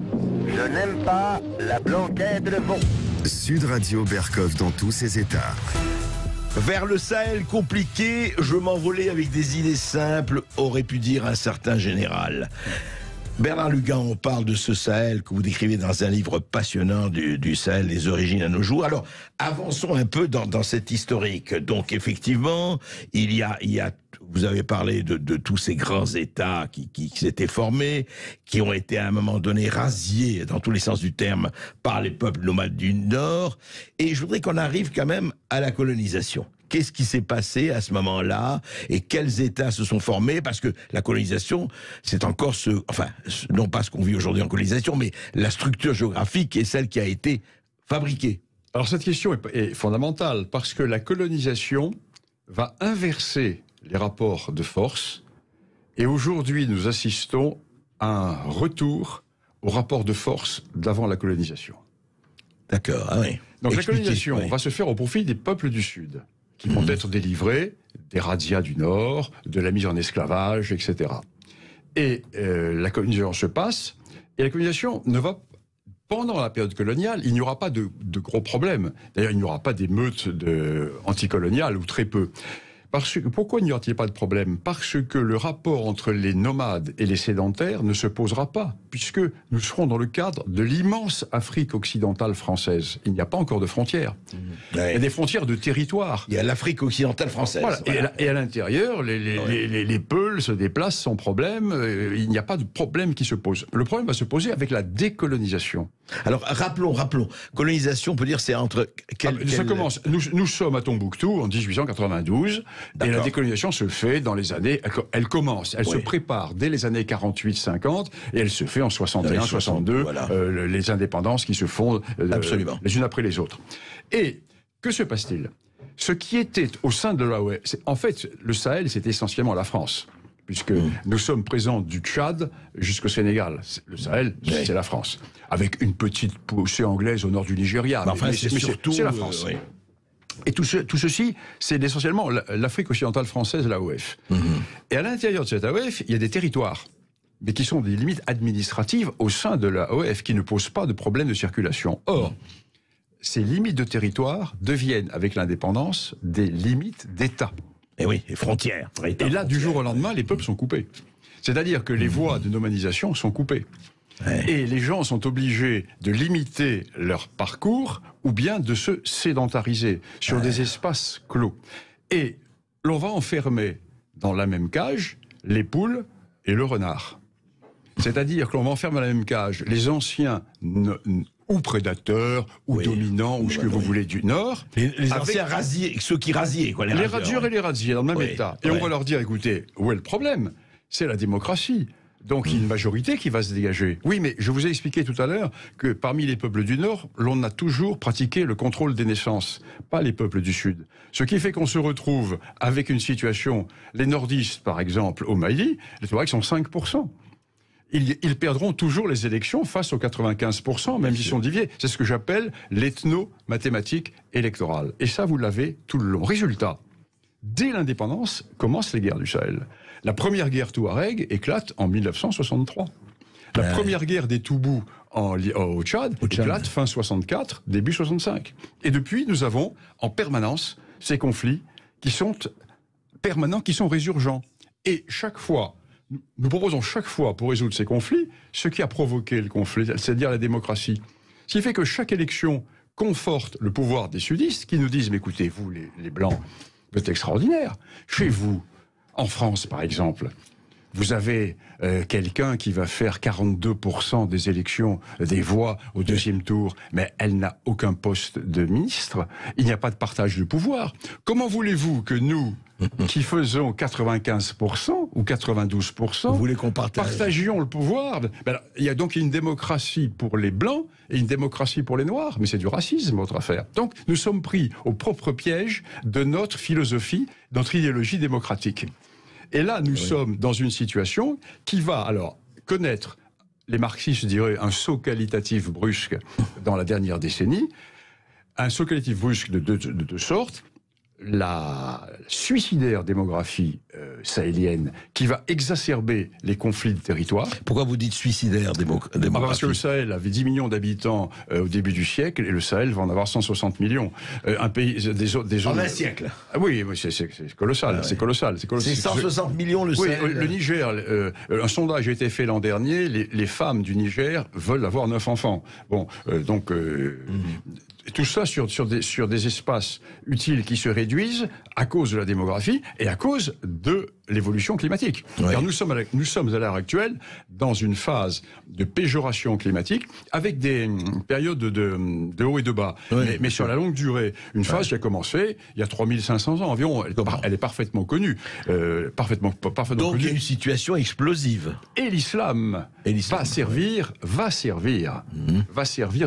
Je n'aime pas la blanquette de veau. Sud Radio Berkov dans tous ses états. Vers le Sahel compliqué, je m'envolais avec des idées simples, aurait pu dire un certain général. Bernard Lugan, on parle de ce Sahel que vous décrivez dans un livre passionnant du Sahel, les origines à nos jours. Alors, avançons un peu dans cette historique. Donc, effectivement, il y a vous avez parlé de tous ces grands États qui s'étaient formés, qui ont été à un moment donné rasiés, dans tous les sens du terme, par les peuples nomades du Nord. Et je voudrais qu'on arrive quand même à la colonisation. Qu'est-ce qui s'est passé à ce moment-là et quels États se sont formés? Parce que la colonisation, c'est encore non pas ce qu'on vit aujourd'hui en colonisation, mais la structure géographique est celle qui a été fabriquée. Alors cette question est fondamentale parce que la colonisation va inverser les rapports de force et aujourd'hui nous assistons à un retour au rapport de force d'avant la colonisation. D'accord, ah oui. Donc la colonisation va se faire au profit des peuples du Sud, qui vont être délivrés des razzias du Nord, de la mise en esclavage, etc. Et la colonisation se passe, et la colonisation ne va... Pendant la période coloniale, il n'y aura pas de gros problèmes. D'ailleurs, il n'y aura pas d'émeutes anticoloniales, ou très peu. Pourquoi n'y aura-t-il pas de problème? Parce que le rapport entre les nomades et les sédentaires ne se posera pas, puisque nous serons dans le cadre de l'immense Afrique occidentale française. Il n'y a pas encore de frontières. Il y a des frontières de territoire. Il y a l'Afrique occidentale française. Voilà. Et à l'intérieur, les Peuls se déplacent sans problème. Il n'y a pas de problème qui se pose. Le problème va se poser avec la décolonisation. Alors, rappelons. Colonisation, on peut dire, c'est entre... Ça commence. Nous sommes à Tombouctou en 1892. Et la décolonisation se fait dans les années... Elle commence, elle se prépare dès les années 48-50, et elle se fait en 61-62, voilà. Les indépendances qui se font les unes après les autres. Et que se passe-t-il? Ce qui était au sein de l'OAS... En fait, le Sahel, c'est essentiellement la France, puisque nous sommes présents du Tchad jusqu'au Sénégal. Le Sahel, c'est la France. Avec une petite poussée anglaise au nord du Nigeria. Mais c'est la France. Et tout ceci, c'est essentiellement l'Afrique occidentale française, l'AOF. Et à l'intérieur de cette AOF, il y a des territoires, mais qui sont des limites administratives au sein de l'AOF, qui ne posent pas de problème de circulation. Or, ces limites de territoire deviennent, avec l'indépendance, des limites d'État. Et oui, les frontières. Et là, du jour au lendemain, les peuples sont coupés. C'est-à-dire que les voies de nomadisation sont coupées. Et les gens sont obligés de limiter leur parcours ou bien de se sédentariser sur des espaces clos. Et l'on va enfermer dans la même cage les poules et le renard. C'est-à-dire que l'on va enfermer dans la même cage les anciens ou prédateurs, ou dominants, ou ce que vous voulez du Nord. Les anciens rasiers, ceux qui rasiaient, quoi. Les radieurs et les rasiers, dans le même état. Et on va leur dire, écoutez, où est le problème? C'est la démocratie. Donc il y a une majorité qui va se dégager. Oui, mais je vous ai expliqué tout à l'heure que parmi les peuples du Nord, l'on a toujours pratiqué le contrôle des naissances, pas les peuples du Sud. Ce qui fait qu'on se retrouve avec une situation, les nordistes par exemple au Mali, les Touaregs sont 5%. Ils perdront toujours les élections face aux 95%, même s'ils sont divisés. C'est ce que j'appelle l'ethno-mathématique électorale. Et ça, vous l'avez tout le long. Résultat, dès l'indépendance, commencent les guerres du Sahel. La première guerre Touareg éclate en 1963. La première guerre des Toubous au Tchad éclate fin 64, début 65. Et depuis, nous avons en permanence ces conflits qui sont permanents, qui sont résurgents. Et chaque fois, nous proposons chaque fois pour résoudre ces conflits ce qui a provoqué le conflit, c'est-à-dire la démocratie. Ce qui fait que chaque élection conforte le pouvoir des sudistes qui nous disent « Mais écoutez, vous les Blancs, vous êtes extraordinaires. Chez vous, en France, par exemple, vous avez quelqu'un qui va faire 42% des élections, des voix au deuxième tour, mais elle n'a aucun poste de ministre. Il n'y a pas de partage de pouvoir. Comment voulez-vous que nous, qui faisons 95% ou 92%, vous voulez qu'on partagions le pouvoir? Il y a donc une démocratie pour les Blancs et une démocratie pour les Noirs, mais c'est du racisme, votre affaire. Donc nous sommes pris au propre piège de notre philosophie, notre idéologie démocratique. Et là, nous sommes dans une situation qui va alors connaître, les marxistes diraient, un saut qualitatif brusque dans la dernière décennie, un saut qualitatif brusque de deux sortes. La suicidaire démographie sahélienne qui va exacerber les conflits de territoire. Pourquoi vous dites suicidaire Parce que le Sahel avait 10 millions d'habitants au début du siècle et le Sahel va en avoir 160 millions. Un pays, des zones... En un siècle. Ah oui, c'est colossal, c'est colossal. C'est 160 millions le Sahel. Oui, le Niger, un sondage a été fait l'an dernier, les femmes du Niger veulent avoir 9 enfants. Bon, tout ça sur des espaces utiles qui se réduisent à cause de la démographie et à cause de l'évolution climatique. Oui. Car nous sommes à l'heure actuelle dans une phase de péjoration climatique avec des périodes de haut et de bas. Oui, mais sur la longue durée, une phase qui a commencé il y a 3500 ans environ. Elle est parfaitement connue. Parfaitement Donc connue. il y a une situation explosive. Et l'islam va servir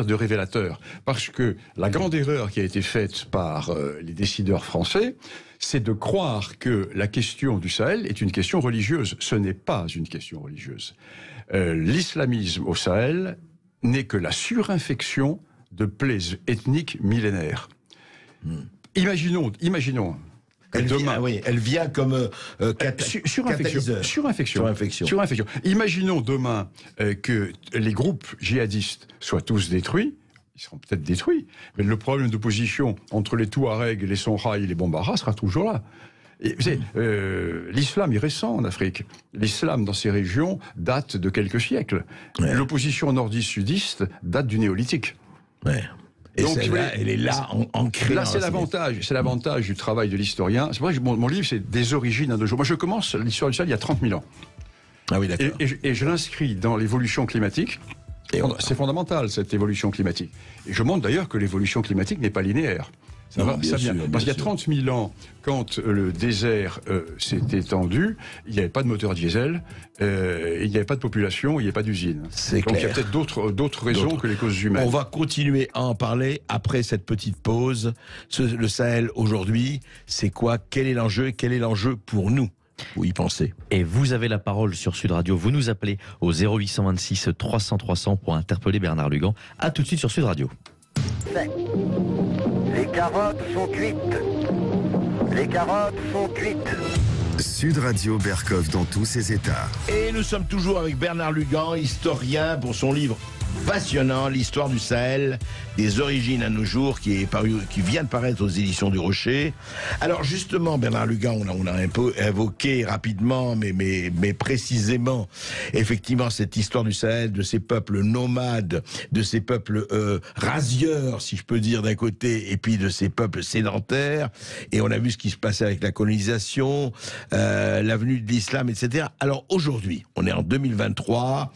de révélateur. Parce que la grande erreur qui a été faite par les décideurs français, c'est de croire que la question du Sahel est une question religieuse. Ce n'est pas une question religieuse. L'islamisme au Sahel n'est que la surinfection de plaies ethniques millénaires. Imaginons que demain... Elle vient comme Surinfection. Imaginons demain que les groupes djihadistes soient tous détruits. Ils seront peut-être détruits, mais le problème d'opposition entre les Touaregs, les Songhai et les Bambara sera toujours là. L'islam est récent en Afrique. L'islam dans ces régions date de quelques siècles. Ouais. L'opposition nordiste-sudiste date du néolithique. Ouais. Et donc, elle est là, ancrée. Là, c'est l'avantage du travail de l'historien. C'est vrai que mon livre, c'est des origines à nos jours. Moi, je commence l'histoire du Sahel il y a 30 000 ans. Ah oui, d'accord. Et je l'inscris dans l'évolution climatique. C'est fondamental, cette évolution climatique. Et je montre d'ailleurs que l'évolution climatique n'est pas linéaire. Ça vient. Parce qu'il y a 30 000 ans, quand le désert s'est étendu, il n'y avait pas de moteur diesel, il n'y avait pas de population, il n'y avait pas d'usine. Donc clair. Il y a peut-être d'autres raisons que les causes humaines. On va continuer à en parler après cette petite pause. Le Sahel aujourd'hui, c'est quoi? Quel est l'enjeu? Quel est l'enjeu pour nous? Vous y pensez. Et vous avez la parole sur Sud Radio. Vous nous appelez au 0826 300 300 pour interpeller Bernard Lugan. A tout de suite sur Sud Radio. Les carottes sont cuites. Les carottes sont cuites. Sud Radio Berkov dans tous ses états. Et nous sommes toujours avec Bernard Lugan, historien, pour son livre passionnant, l'histoire du Sahel, des origines à nos jours, qui vient de paraître aux éditions du Rocher. Alors justement, Bernard Lugan, on a un peu évoqué rapidement, mais précisément, effectivement, cette histoire du Sahel, de ces peuples nomades, de ces peuples rasieurs, si je peux dire, d'un côté, et puis de ces peuples sédentaires. Et on a vu ce qui se passait avec la colonisation, la venue de l'islam, etc. Alors aujourd'hui, on est en 2023.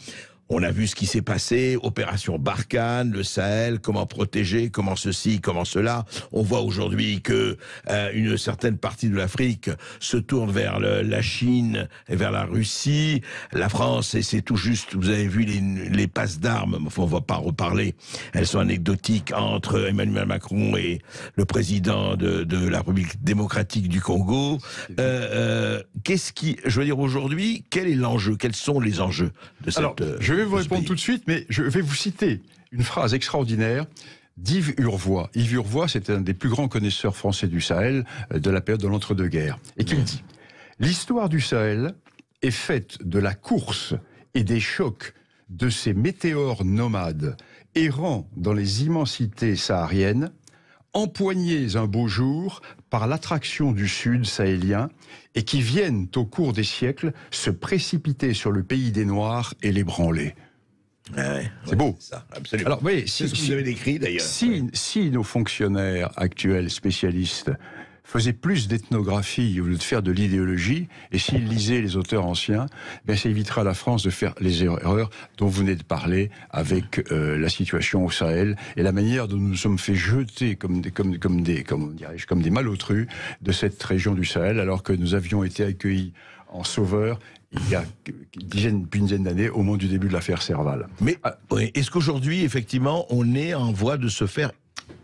On a vu ce qui s'est passé, opération Barkhane, le Sahel, comment protéger, comment ceci, comment cela. On voit aujourd'hui que une certaine partie de l'Afrique se tourne vers la Chine et vers la Russie. La France, et c'est tout juste, vous avez vu les passes d'armes, enfin, on va pas reparler, elles sont anecdotiques, entre Emmanuel Macron et le président de la République démocratique du Congo. Je veux dire aujourd'hui, quel est l'enjeu? Quels sont les enjeux de cette... Je vais vous répondre tout de suite, mais je vais vous citer une phrase extraordinaire d'Yves Urvois. Yves Urvois, c'est un des plus grands connaisseurs français du Sahel de la période de l'entre-deux-guerres. Et qui dit « L'histoire du Sahel est faite de la course et des chocs de ces météores nomades errant dans les immensités sahariennes, empoignés un beau jour par l'attraction du sud sahélien et qui viennent au cours des siècles se précipiter sur le pays des Noirs et l'ébranler. » C'est beau. Ça, absolument. Alors, oui, c'est ce que vous avez décrit d'ailleurs. Si nos fonctionnaires actuels spécialistes faisaient plus d'ethnographie au lieu de faire de l'idéologie, et s'ils lisaient les auteurs anciens, ben ça évitera à la France de faire les erreurs dont vous venez de parler avec la situation au Sahel et la manière dont nous nous sommes fait jeter comme des malotrus de cette région du Sahel, alors que nous avions été accueillis en sauveurs il y a une dizaine d'années, au moment du début de l'affaire Serval. Mais est-ce qu'aujourd'hui, effectivement, on est en voie de se faire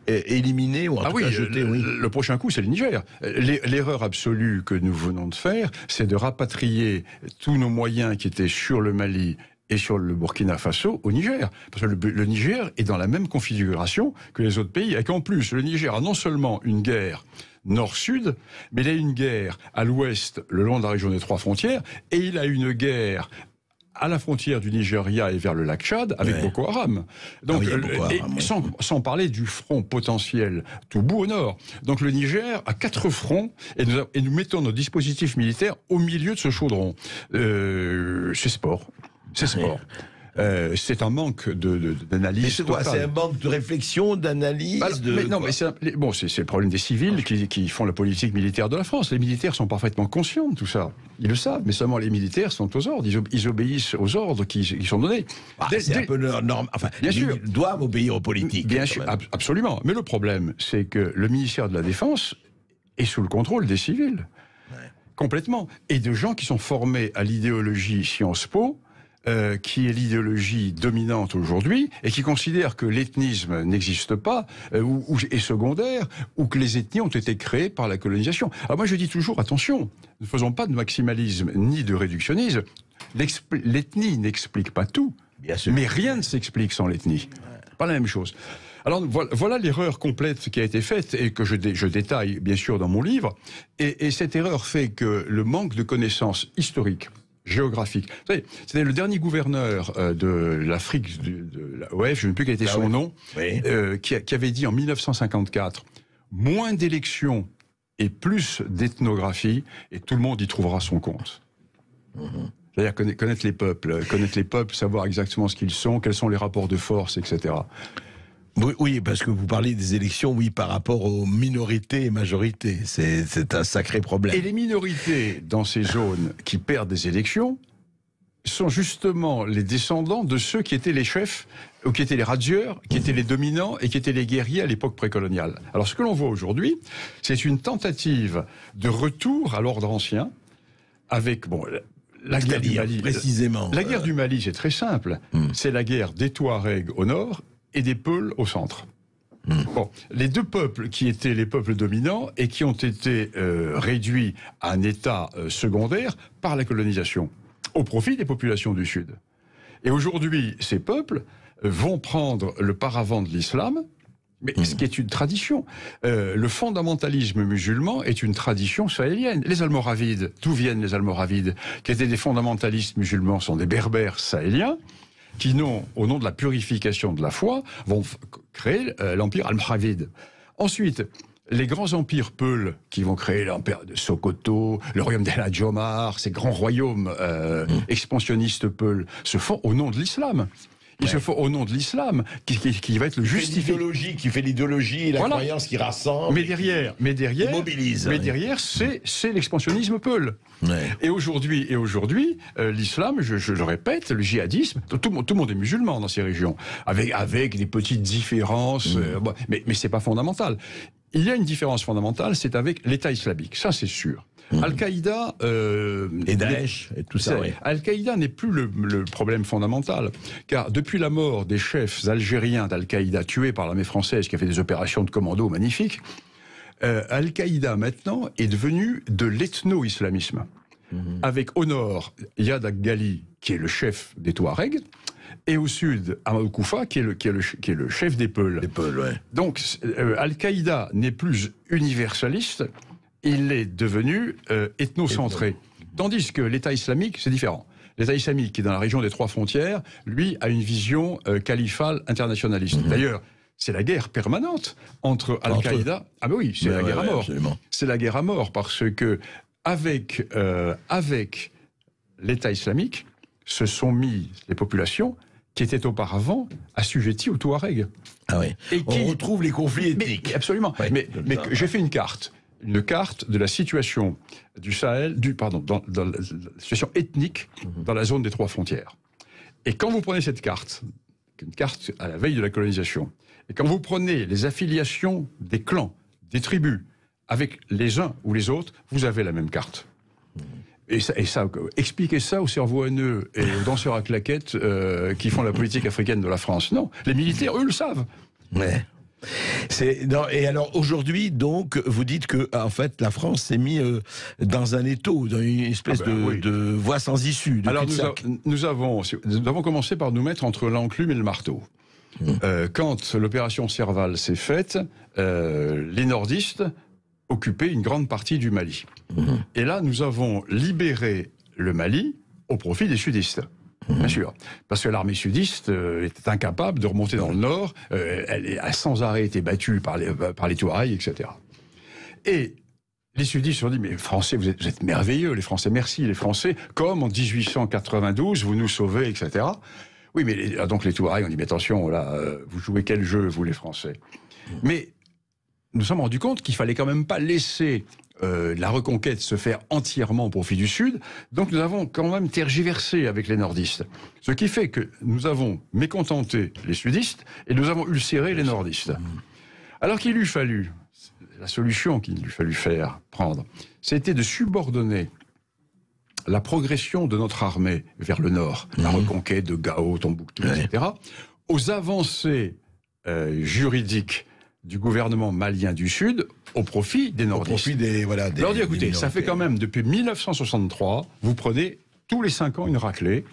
éliminer ou en tout cas jeter? Le prochain coup, c'est le Niger. L'erreur absolue que nous venons de faire, c'est de rapatrier tous nos moyens qui étaient sur le Mali et sur le Burkina Faso au Niger. Parce que le Niger est dans la même configuration que les autres pays, et qu'en plus, le Niger a non seulement une guerre nord-sud, mais il a une guerre à l'ouest, le long de la région des trois frontières, et il a une guerre à la frontière du Nigeria et vers le lac Tchad avec Boko Haram. Donc, sans parler du front potentiel tout bout au nord. Donc le Niger a 4 fronts et nous mettons nos dispositifs militaires au milieu de ce chaudron. C'est sport. C'est sport. C'est un manque d'analyse totale. C'est un manque de réflexion, d'analyse c'est le problème des civils qui font la politique militaire de la France. Les militaires sont parfaitement conscients de tout ça. Ils le savent, mais seulement les militaires sont aux ordres. Ils obéissent aux ordres qui sont donnés. C'est un peu normal. Enfin, bien sûr, ils doivent obéir aux politiques. Bien sûr, absolument. Mais le problème, c'est que le ministère de la Défense est sous le contrôle des civils. Complètement. Et de gens qui sont formés à l'idéologie Sciences Po, qui est l'idéologie dominante aujourd'hui et qui considère que l'ethnisme n'existe pas ou est secondaire ou que les ethnies ont été créées par la colonisation. Alors moi je dis toujours, attention, ne faisons pas de maximalisme ni de réductionnisme. L'ethnie n'explique pas tout, bien sûr, mais rien ne s'explique sans l'ethnie. Pas la même chose. Alors voilà l'erreur complète qui a été faite et que je détaille bien sûr dans mon livre. Et cette erreur fait que le manque de connaissances historiques, géographique. Vous savez, c'était le dernier gouverneur de l'Afrique de la OF, je ne sais plus quel était son nom, qui avait dit en 1954 « Moins d'élections et plus d'ethnographie, et tout le monde y trouvera son compte. C'est-à-dire connaître les peuples, savoir exactement ce qu'ils sont, quels sont les rapports de force, etc. Oui, parce que vous parlez des élections, par rapport aux minorités et majorités. C'est un sacré problème. Et les minorités dans ces zones qui perdent des élections sont justement les descendants de ceux qui étaient les chefs, ou qui étaient les radieurs, qui étaient les dominants et qui étaient les guerriers à l'époque précoloniale. Alors ce que l'on voit aujourd'hui, c'est une tentative de retour à l'ordre ancien avec, la guerre du Mali. Précisément. La guerre du Mali, c'est très simple. C'est la guerre des Touaregs au nord et des Peuls au centre. Bon, les deux peuples qui étaient les peuples dominants et qui ont été réduits à un état secondaire par la colonisation, au profit des populations du Sud. Et aujourd'hui, ces peuples vont prendre le paravent de l'islam, mais ce qui est une tradition. Le fondamentalisme musulman est une tradition sahélienne. Les Almoravides, d'où viennent les Almoravides, qui étaient des fondamentalistes musulmans, sont des berbères sahéliens, qui, au nom de la purification de la foi, vont créer l'empire almoravide. Ensuite, les grands empires Peuls, qui vont créer l'empire de Sokoto, le royaume d'El Hadj Omar, ces grands royaumes expansionnistes Peuls, se font au nom de l'islam. Ils se font au nom de l'islam, qui va être le justificatif. Qui fait l'idéologie, la croyance qui rassemble. Mais derrière, mobilise. Mais derrière, c'est l'expansionnisme Peul. Et aujourd'hui, l'islam, je le répète, le djihadisme, tout le monde est musulman dans ces régions, avec des petites différences, mais c'est pas fondamental. Il y a une différence fondamentale, c'est avec l'État islamique, ça c'est sûr. Al-Qaïda et Daesh et tout ça. Al-Qaïda n'est plus le problème fondamental, car depuis la mort des chefs algériens d'Al-Qaïda tués par l'armée française qui a fait des opérations de commando magnifiques, Al-Qaïda maintenant est devenu de l'ethno-islamisme. Avec au nord Yad Ghali qui est le chef des Touaregs, et au sud Amadou Koufa qui est le chef des Peuls. Donc Al-Qaïda n'est plus universaliste. Il est devenu ethnocentré. Tandis que l'État islamique, c'est différent. L'État islamique, qui est dans la région des trois frontières, lui, a une vision califale internationaliste. D'ailleurs, c'est la guerre permanente entre Al-Qaïda... Ah ben oui, c'est la guerre à mort. C'est la guerre à mort, parce que avec l'État islamique, se sont mis les populations qui étaient auparavant assujetties aux Touaregs. Ah oui. On retrouve les conflits ethniques. Absolument. Mais j'ai fait une carte de la situation du Sahel, dans la situation ethnique dans la zone des trois frontières. Et quand vous prenez cette carte, une carte à la veille de la colonisation, et quand vous prenez les affiliations des clans, des tribus, avec les uns ou les autres, vous avez la même carte. Et ça, expliquez ça aux cerveaux haineux et aux danseurs à claquettes qui font la politique africaine de la France. Non, les militaires, eux, le savent. Ouais. Et alors aujourd'hui, donc, vous dites que en fait la France s'est mise dans un étau, dans une espèce de voie sans issue. Alors nous avons commencé par nous mettre entre l'enclume et le marteau. Quand l'opération Serval s'est faite, les nordistes occupé une grande partie du Mali. Et là, nous avons libéré le Mali au profit des sudistes. Bien sûr, parce que l'armée sudiste était incapable de remonter dans le nord, elle a sans arrêt été battue par les Touaregs, etc. Et les sudistes se sont dit, mais Français, vous êtes merveilleux, les Français, merci les Français, comme en 1892, vous nous sauvez, etc. Oui, mais donc les Touaregs ont dit, mais attention, là, vous jouez quel jeu, vous les Français? Mais nous nous sommes rendus compte qu'il fallait quand même pas laisser la reconquête se faire entièrement au profit du Sud, donc nous avons quand même tergiversé avec les nordistes. Ce qui fait que nous avons mécontenté les sudistes et nous avons ulcéré les nordistes. Alors qu'il eût fallu, la solution qu'il eût fallu prendre, c'était de subordonner la progression de notre armée vers le nord, la reconquête de Gao, Tombouctou, etc., aux avancées juridiques du gouvernement malien du Sud au profit des nordistes. Au profit des leur dire, écoutez, ça fait quand même depuis 1963, vous prenez tous les 5 ans une raclée,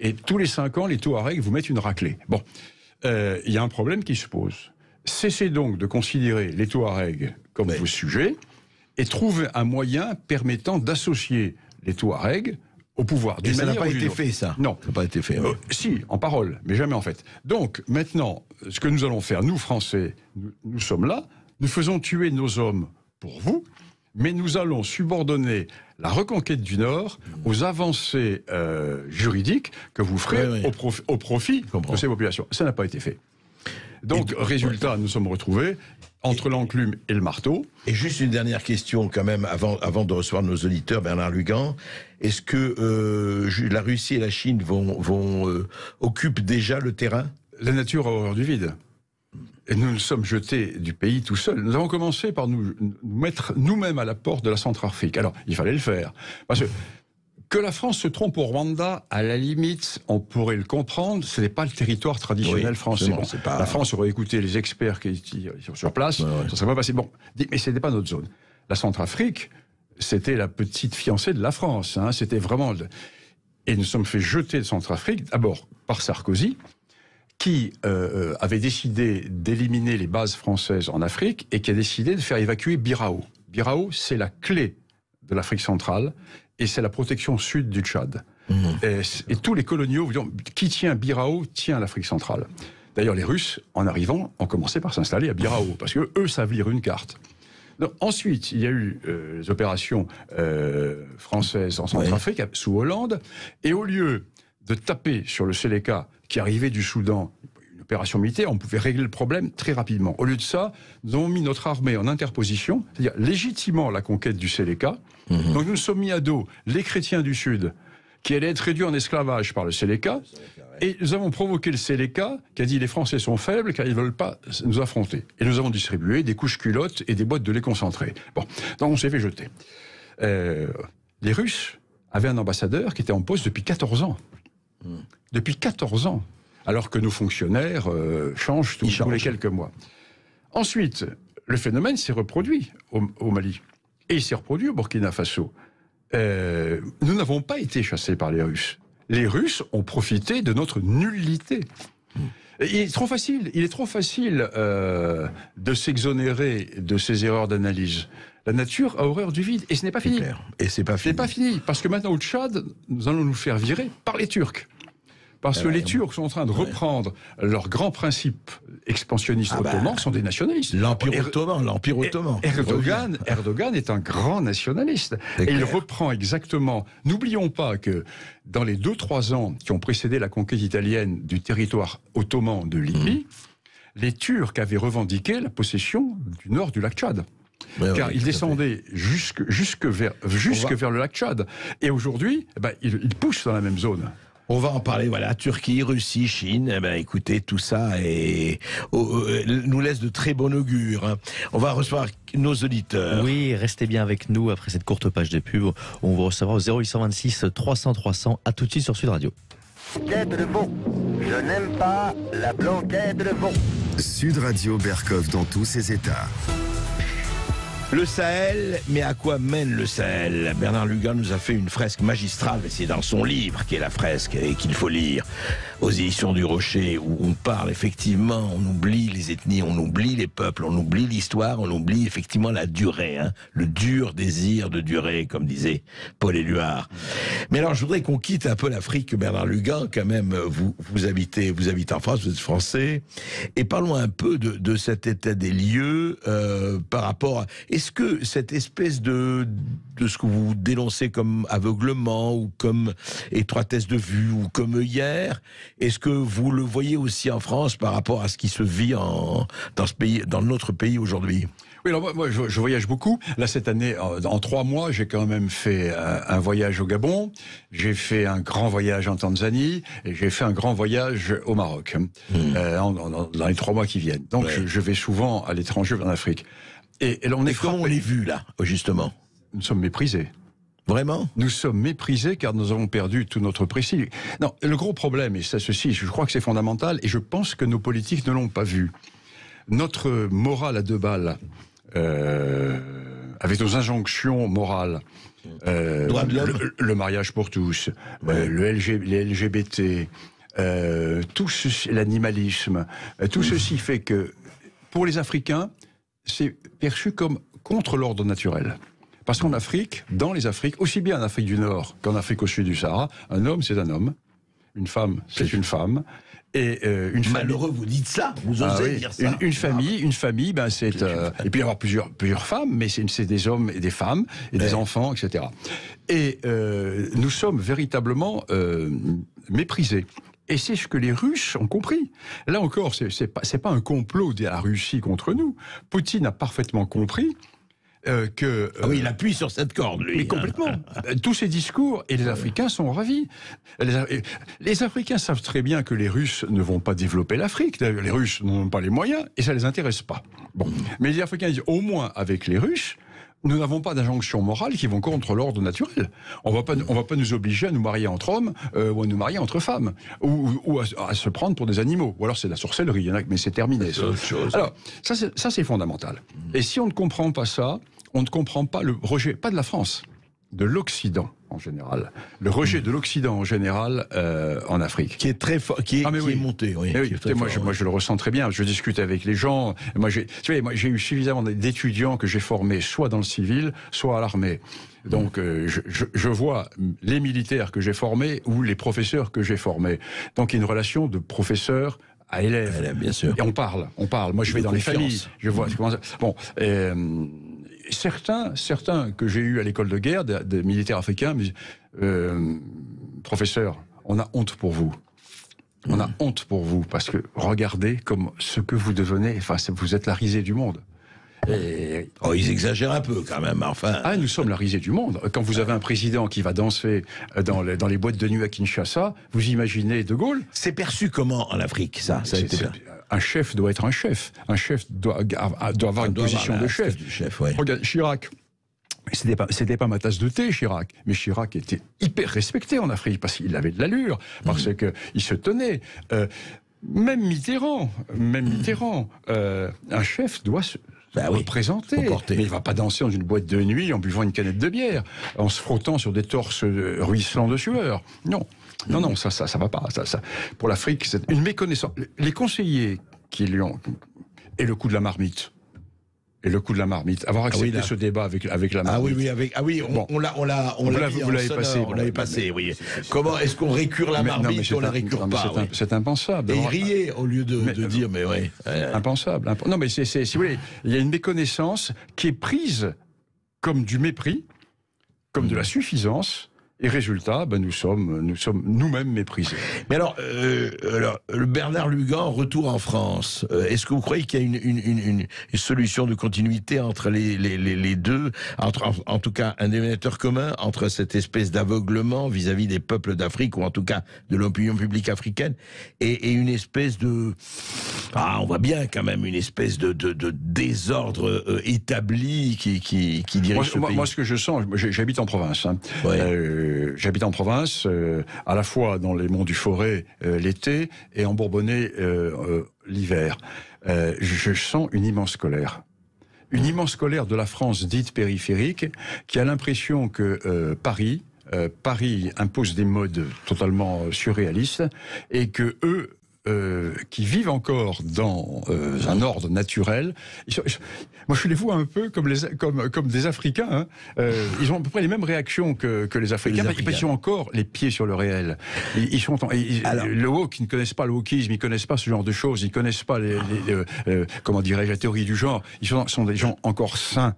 et tous les 5 ans, les Touaregs vous mettent une raclée. Bon, il y a un problème qui se pose. Cessez donc de considérer les Touaregs comme vos sujets, et trouvez un moyen permettant d'associer les Touaregs au pouvoir. Et ça n'a pas été fait, ça? Non. Ça n'a pas été fait. Si, en parole, mais jamais en fait. Donc, maintenant, ce que nous allons faire, nous, Français, nous sommes là, nous faisons tuer nos hommes pour vous, mais nous allons subordonner la reconquête du Nord aux avancées juridiques que vous ferez au profit de ces populations. Ça n'a pas été fait. Donc, résultat, nous sommes retrouvés entre l'enclume et le marteau. Et juste une dernière question quand même, avant de recevoir nos auditeurs, Bernard Lugan. Est-ce que la Russie et la Chine occupent déjà le terrain? La nature a horreur du vide. Et nous nous sommes jetés du pays tout seuls. Nous avons commencé par nous mettre nous-mêmes à la porte de la Centrafrique. Alors, il fallait le faire. Parce que la France se trompe au Rwanda, à la limite, on pourrait le comprendre, ce n'est pas le territoire traditionnel français. Bon, la France aurait écouté les experts qui étaient sur place, ça ne serait pas passé. Bon, mais ce n'était pas notre zone. La Centrafrique, c'était la petite fiancée de la France. Hein, c'était vraiment... Et nous sommes fait jeter de Centrafrique, d'abord par Sarkozy, qui avait décidé d'éliminer les bases françaises en Afrique et qui a décidé de faire évacuer Birao. Birao, c'est la clé de l'Afrique centrale et c'est la protection sud du Tchad. Et tous les coloniaux vous disent, qui tient Birao tient l'Afrique centrale. D'ailleurs, les Russes, en arrivant, ont commencé par s'installer à Birao, parce que eux savent lire une carte. Donc, ensuite, il y a eu les opérations françaises en Centrafrique, sous Hollande, et au lieu de taper sur le Séléka qui arrivait du Soudan, une opération militaire, on pouvait régler le problème très rapidement. Au lieu de ça, nous avons mis notre armée en interposition, c'est-à-dire légitimement la conquête du Séléka. Donc nous nous sommes mis à dos les chrétiens du Sud, qui allaient être réduits en esclavage par le Séléka, et nous avons provoqué le Séléka, qui a dit les Français sont faibles car ils ne veulent pas nous affronter. Et nous avons distribué des couches culottes et des boîtes de lait concentré. Bon, donc on s'est fait jeter. Les Russes avaient un ambassadeur qui était en poste depuis 14 ans. Depuis 14 ans. Alors que nos fonctionnaires changent tous les quelques mois. Ensuite, le phénomène s'est reproduit au Mali. Et il s'est reproduit au Burkina Faso. Nous n'avons pas été chassés par les Russes. Les Russes ont profité de notre nullité. Il est trop facile de s'exonérer de ces erreurs d'analyse. La nature a horreur du vide, et ce n'est pas fini. Et c'est pas fini. C'est pas fini, parce que maintenant au Tchad, nous allons nous faire virer par les Turcs. Parce que les Turcs sont en train de reprendre leurs grands principes expansionnistes ottomans, sont des nationalistes. L'Empire ottoman. Erdogan est un grand nationaliste. Et il reprend exactement... N'oublions pas que dans les 2-3 ans qui ont précédé la conquête italienne du territoire ottoman de Libye, les Turcs avaient revendiqué la possession du nord du lac Tchad. Car ils descendaient jusque vers le lac Tchad. Et aujourd'hui, ils poussent dans la même zone. On va en parler, voilà, Turquie, Russie, Chine, écoutez, tout ça nous laisse de très bon augure. Hein. On va recevoir nos auditeurs. Oui, restez bien avec nous après cette courte page de pub. On vous recevra au 0826 300 300. À tout de suite sur Sud Radio. Blanquette de veau. Je n'aime pas la blanquette de veau. Sud Radio Berkov dans tous ses états. Le Sahel, mais à quoi mène le Sahel? Bernard Lugan nous a fait une fresque magistrale, et c'est dans son livre qui est la fresque et qu'il faut lire, aux éditions du Rocher, où on parle effectivement, on oublie les ethnies, on oublie les peuples, on oublie l'histoire, on oublie effectivement la durée, hein, le dur désir de durer, comme disait Paul Éluard. Mais alors, je voudrais qu'on quitte un peu l'Afrique, Bernard Lugan, quand même, vous habitez en France, vous êtes français, et parlons un peu de cet état des lieux par rapport à... Est-ce que cette espèce de ce que vous dénoncez comme aveuglement ou comme étroitesse de vue ou comme œillère, est-ce que vous le voyez aussi en France par rapport à ce qui se vit dans ce pays, dans notre pays aujourd'hui? Oui, alors moi je voyage beaucoup. Là, cette année, en 3 mois, j'ai quand même fait un voyage au Gabon, j'ai fait un grand voyage en Tanzanie, et j'ai fait un grand voyage au Maroc, dans les 3 mois qui viennent. Donc, ouais. je vais souvent à l'étranger, en Afrique. Et là, comment on les vu, là, justement? Nous sommes méprisés. Vraiment? Nous sommes méprisés car nous avons perdu tout notre prestige. Non, le gros problème, et ça, ceci, je crois que c'est fondamental, et je pense que nos politiques ne l'ont pas vu. Notre morale à 2 balles, avec nos injonctions morales, le mariage pour tous, ouais. Les LGBT, l'animalisme, tout ceci fait que, pour les Africains, c'est perçu comme contre l'ordre naturel. Parce qu'en Afrique, dans les Afriques, aussi bien en Afrique du Nord qu'en Afrique au sud du Sahara, un homme, c'est un homme, une femme, c'est une femme. Et une famille... Malheureux, vous dites ça, vous osez dire ça. Une famille, ben c'est et puis il y avoir plusieurs femmes, mais c'est des hommes et des femmes et des enfants, etc. Et nous sommes véritablement méprisés. Et c'est ce que les Russes ont compris. Là encore, c'est pas un complot de la Russie contre nous. Poutine a parfaitement compris que... oui, il appuie sur cette corde, lui. Mais complètement. Tous ces discours, et les Africains sont ravis. Les Africains savent très bien que les Russes ne vont pas développer l'Afrique. Les Russes n'ont pas les moyens, et ça les intéresse pas. Bon. Mais les Africains disent, au moins avec les Russes, nous n'avons pas d'injonctions morales qui vont contre l'ordre naturel. On va pas nous obliger à nous marier entre hommes ou à nous marier entre femmes ou à se prendre pour des animaux. Ou alors c'est de la sorcellerie, mais c'est terminé. C'est autre chose. Alors ça c'est fondamental. Et si on ne comprend pas ça, on ne comprend pas le rejet, pas de la France, de l'Occident en général. Le rejet de l'Occident en général en Afrique. Qui est très fort, qui est monté. Oui, moi, je le ressens très bien. Je discute avec les gens. Moi, j'ai eu suffisamment d'étudiants que j'ai formés soit dans le civil, soit à l'armée. Donc, je vois les militaires que j'ai formés ou les professeurs que j'ai formés. Donc, il y a une relation de professeur à élève. Bien sûr. Et on parle. Moi, je vais dans les familles. Je vois comment ça... Bon, certains que j'ai eus à l'école de guerre, des militaires africains, me disent professeur, on a honte pour vous. On a honte pour vous, parce que regardez comme ce que vous devenez, enfin, vous êtes la risée du monde. Et... Oh, ils exagèrent un peu quand même, enfin... Ah, nous sommes la risée du monde. Quand vous avez un président qui va danser dans les boîtes de nuit à Kinshasa, vous imaginez De Gaulle? C'est perçu comment en Afrique, ça a été... Un chef doit être un chef. Un chef doit avoir une position de chef. Ouais. Regarde, Chirac. C'était pas ma tasse de thé, Chirac. Mais Chirac était hyper respecté en Afrique parce qu'il avait de l'allure, parce qu'il se tenait. Même Mitterrand, un chef doit se représenter. Mais il ne va pas danser dans une boîte de nuit en buvant une canette de bière, en se frottant sur des torses ruisselants de sueur. Non, ça va pas. Ça. Pour l'Afrique, c'est une méconnaissance. Les conseillers qui lui ont... Et le coup de la marmite. Avoir accepté ce débat avec la marmite. On l'avait passé, oui. Comment est-ce qu'on récure la marmite, on la récure pas? C'est impensable. Et il riait au lieu de dire, mais oui. Impensable. Non, mais si vous voulez, il y a une méconnaissance qui est prise comme du mépris, comme de la suffisance. Et résultat, nous sommes nous-mêmes méprisés. Mais alors, le Bernard Lugan, retour en France, est-ce que vous croyez qu'il y a une solution de continuité entre les deux, en tout cas un dénominateur commun entre cette espèce d'aveuglement vis-à-vis des peuples d'Afrique, ou en tout cas de l'opinion publique africaine, et une espèce de... on voit bien quand même une espèce de désordre établi qui dirige ce pays. Moi, ce que je sens, j'habite en province. J'habite en province, à la fois dans les monts du Forêt l'été et en Bourbonnais l'hiver. Je sens une immense colère. une immense colère de la France dite périphérique, qui a l'impression que Paris impose des modes totalement surréalistes et que eux, qui vivent encore dans un ordre naturel. Moi, je les vois un peu comme des Africains. Hein. Ils ont à peu près les mêmes réactions que les Africains. Ils ont encore les pieds sur le réel. Le woke, ils ne connaissent pas le wokisme, ils ne connaissent pas ce genre de choses, ils ne connaissent pas comment dirais-je, la théorie du genre. Ils sont des gens encore sains.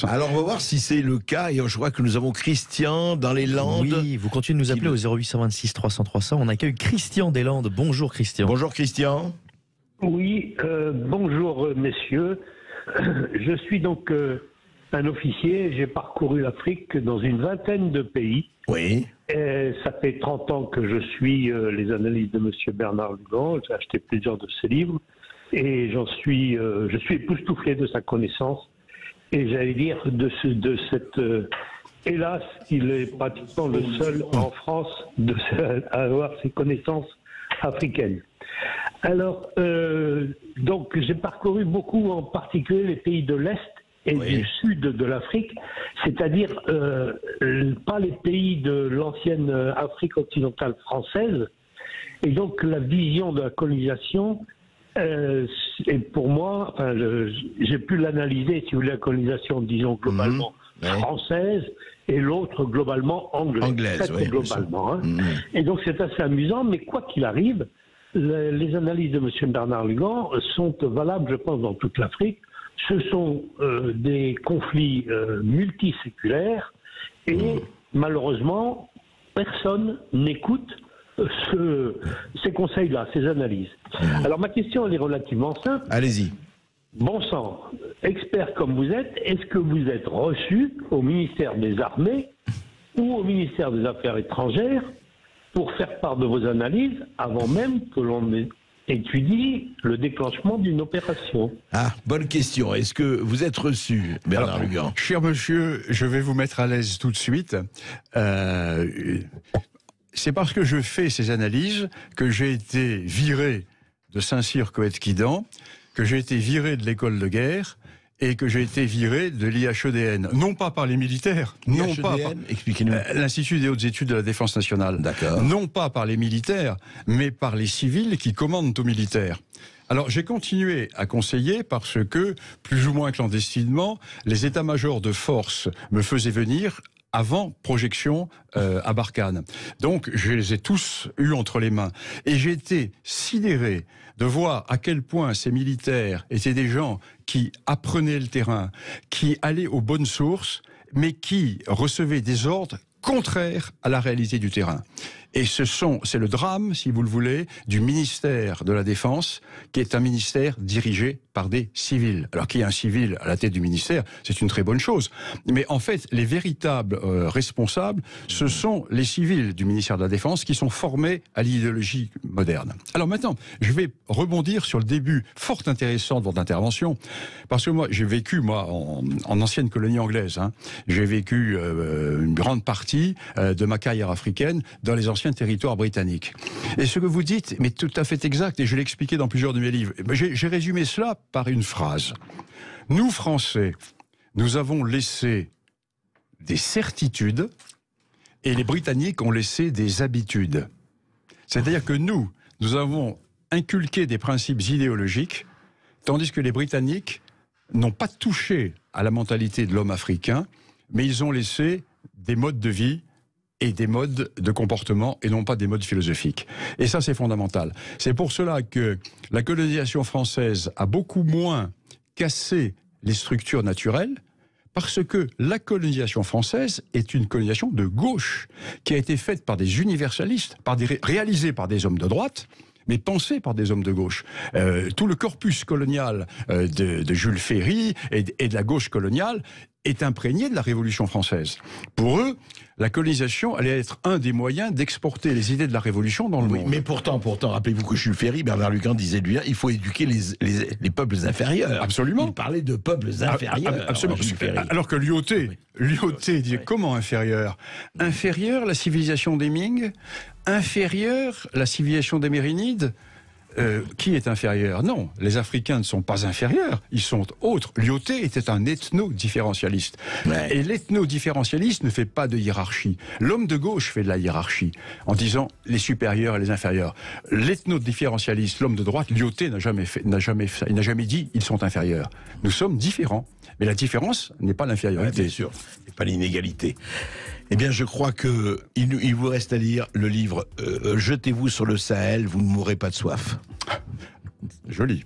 Alors, on va voir si c'est le cas. Et je crois que nous avons Christian dans les Landes. Oui, vous continuez de nous appeler au 0826 300 300. On accueille Christian des Landes. Bonjour Christian. Bonjour Christian. Oui, bonjour messieurs. Je suis donc un officier. J'ai parcouru l'Afrique dans une vingtaine de pays. Oui. Et ça fait 30 ans que je suis les analyses de monsieur Bernard Lugan. J'ai acheté plusieurs de ses livres et je suis époustouflé de sa connaissance. Et j'allais dire de cette... hélas, il est pratiquement le seul en France à avoir ces connaissances africaines. Alors, donc j'ai parcouru beaucoup, en particulier les pays de l'Est et du Sud de l'Afrique, c'est-à-dire pas les pays de l'ancienne Afrique occidentale française. Et donc la vision de la colonisation, et pour moi, enfin, j'ai pu l'analyser, si vous voulez, la colonisation, disons, globalement française, et l'autre, globalement, anglaise. Oui, globalement. Hein. Et donc, c'est assez amusant, mais quoi qu'il arrive, les analyses de M. Bernard Lugan sont valables, je pense, dans toute l'Afrique. Ce sont des conflits multiséculaires, et malheureusement, personne n'écoute ces conseils-là, ces analyses. Alors ma question, elle est relativement simple. Allez-y. Bon sang, expert comme vous êtes, est-ce que vous êtes reçu au ministère des Armées ou au ministère des Affaires étrangères pour faire part de vos analyses avant même que l'on étudie le déclenchement d'une opération? Ah, bonne question. Est-ce que vous êtes reçu, Bernard Lugan? Cher monsieur, je vais vous mettre à l'aise tout de suite. C'est parce que je fais ces analyses que j'ai été viré de Saint-Cyr-Coët-Quidan, que j'ai été viré de l'école de guerre et que j'ai été viré de l'IHEDN. Non pas par les militaires, non pas par expliquez-nous. l'Institut des hautes études de la défense nationale. D'accord. Non pas par les militaires, mais par les civils qui commandent aux militaires. Alors j'ai continué à conseiller parce que, plus ou moins clandestinement, les états-majors de force me faisaient venir avant projection à Barkhane. Donc je les ai tous eus entre les mains. Et j'ai été sidéré de voir à quel point ces militaires étaient des gens qui apprenaient le terrain, qui allaient aux bonnes sources, mais qui recevaient des ordres contraires à la réalité du terrain. Et c'est le drame, si vous le voulez, du ministère de la Défense, qui est un ministère dirigé par des civils. Alors qu'il y a un civil à la tête du ministère, c'est une très bonne chose. Mais en fait, les véritables responsables, ce sont les civils du ministère de la Défense qui sont formés à l'idéologie moderne. Alors maintenant, je vais rebondir sur le début fort intéressant de votre intervention, parce que moi, j'ai vécu, en ancienne colonie anglaise, hein, j'ai vécu une grande partie de ma carrière africaine dans les anciens territoires britanniques. Et ce que vous dites est tout à fait exact, et je l'ai expliqué dans plusieurs de mes livres. J'ai résumé cela par une phrase. Nous, Français, nous avons laissé des certitudes, et les Britanniques ont laissé des habitudes. C'est-à-dire que nous avons inculqué des principes idéologiques, tandis que les Britanniques n'ont pas touché à la mentalité de l'homme africain, mais ils ont laissé des modes de vie et des modes de comportement, et non pas des modes philosophiques. Et ça, c'est fondamental. C'est pour cela que la colonisation française a beaucoup moins cassé les structures naturelles, parce que la colonisation française est une colonisation de gauche, qui a été faite par des universalistes, réalisée par des hommes de droite, mais pensée par des hommes de gauche. Tout le corpus colonial de Jules Ferry et de la gauche coloniale est imprégné de la Révolution française. Pour eux, la colonisation allait être un des moyens d'exporter les idées de la Révolution dans le monde. Mais pourtant, rappelez-vous que Jules Ferry, Bernard Lugan disait lui, il faut éduquer les peuples inférieurs. Absolument. Il parlait de peuples inférieurs. Absolument. Alors que Lyautey disait comment inférieur? Inférieur la civilisation des Ming, inférieur la civilisation des Mérinides, qui est inférieur? Non, les Africains ne sont pas inférieurs, ils sont autres. Lyautey était un ethno-différentialiste. Ouais. Et l'ethno-différentialiste ne fait pas de hiérarchie. L'homme de gauche fait de la hiérarchie, en disant les supérieurs et les inférieurs. L'ethno-différentialiste, l'homme de droite, Lyautey n'a jamais dit ils sont inférieurs. Nous sommes différents. Mais la différence n'est pas l'infériorité. Ouais, bien sûr, c'est pas l'inégalité. Eh bien, je crois que il vous reste à lire le livre Jetez-vous sur le Sahel, vous ne mourrez pas de soif. Joli.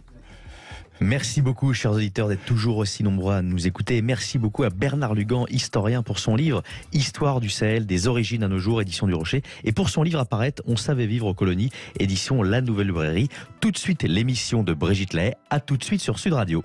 Merci beaucoup, chers auditeurs, d'être toujours aussi nombreux à nous écouter. Et merci beaucoup à Bernard Lugan, historien, pour son livre Histoire du Sahel, des origines à nos jours, édition du Rocher. Et pour son livre à paraître, On savait vivre aux colonies, édition La Nouvelle Librairie. Tout de suite, l'émission de Brigitte Lahaie. À tout de suite sur Sud Radio.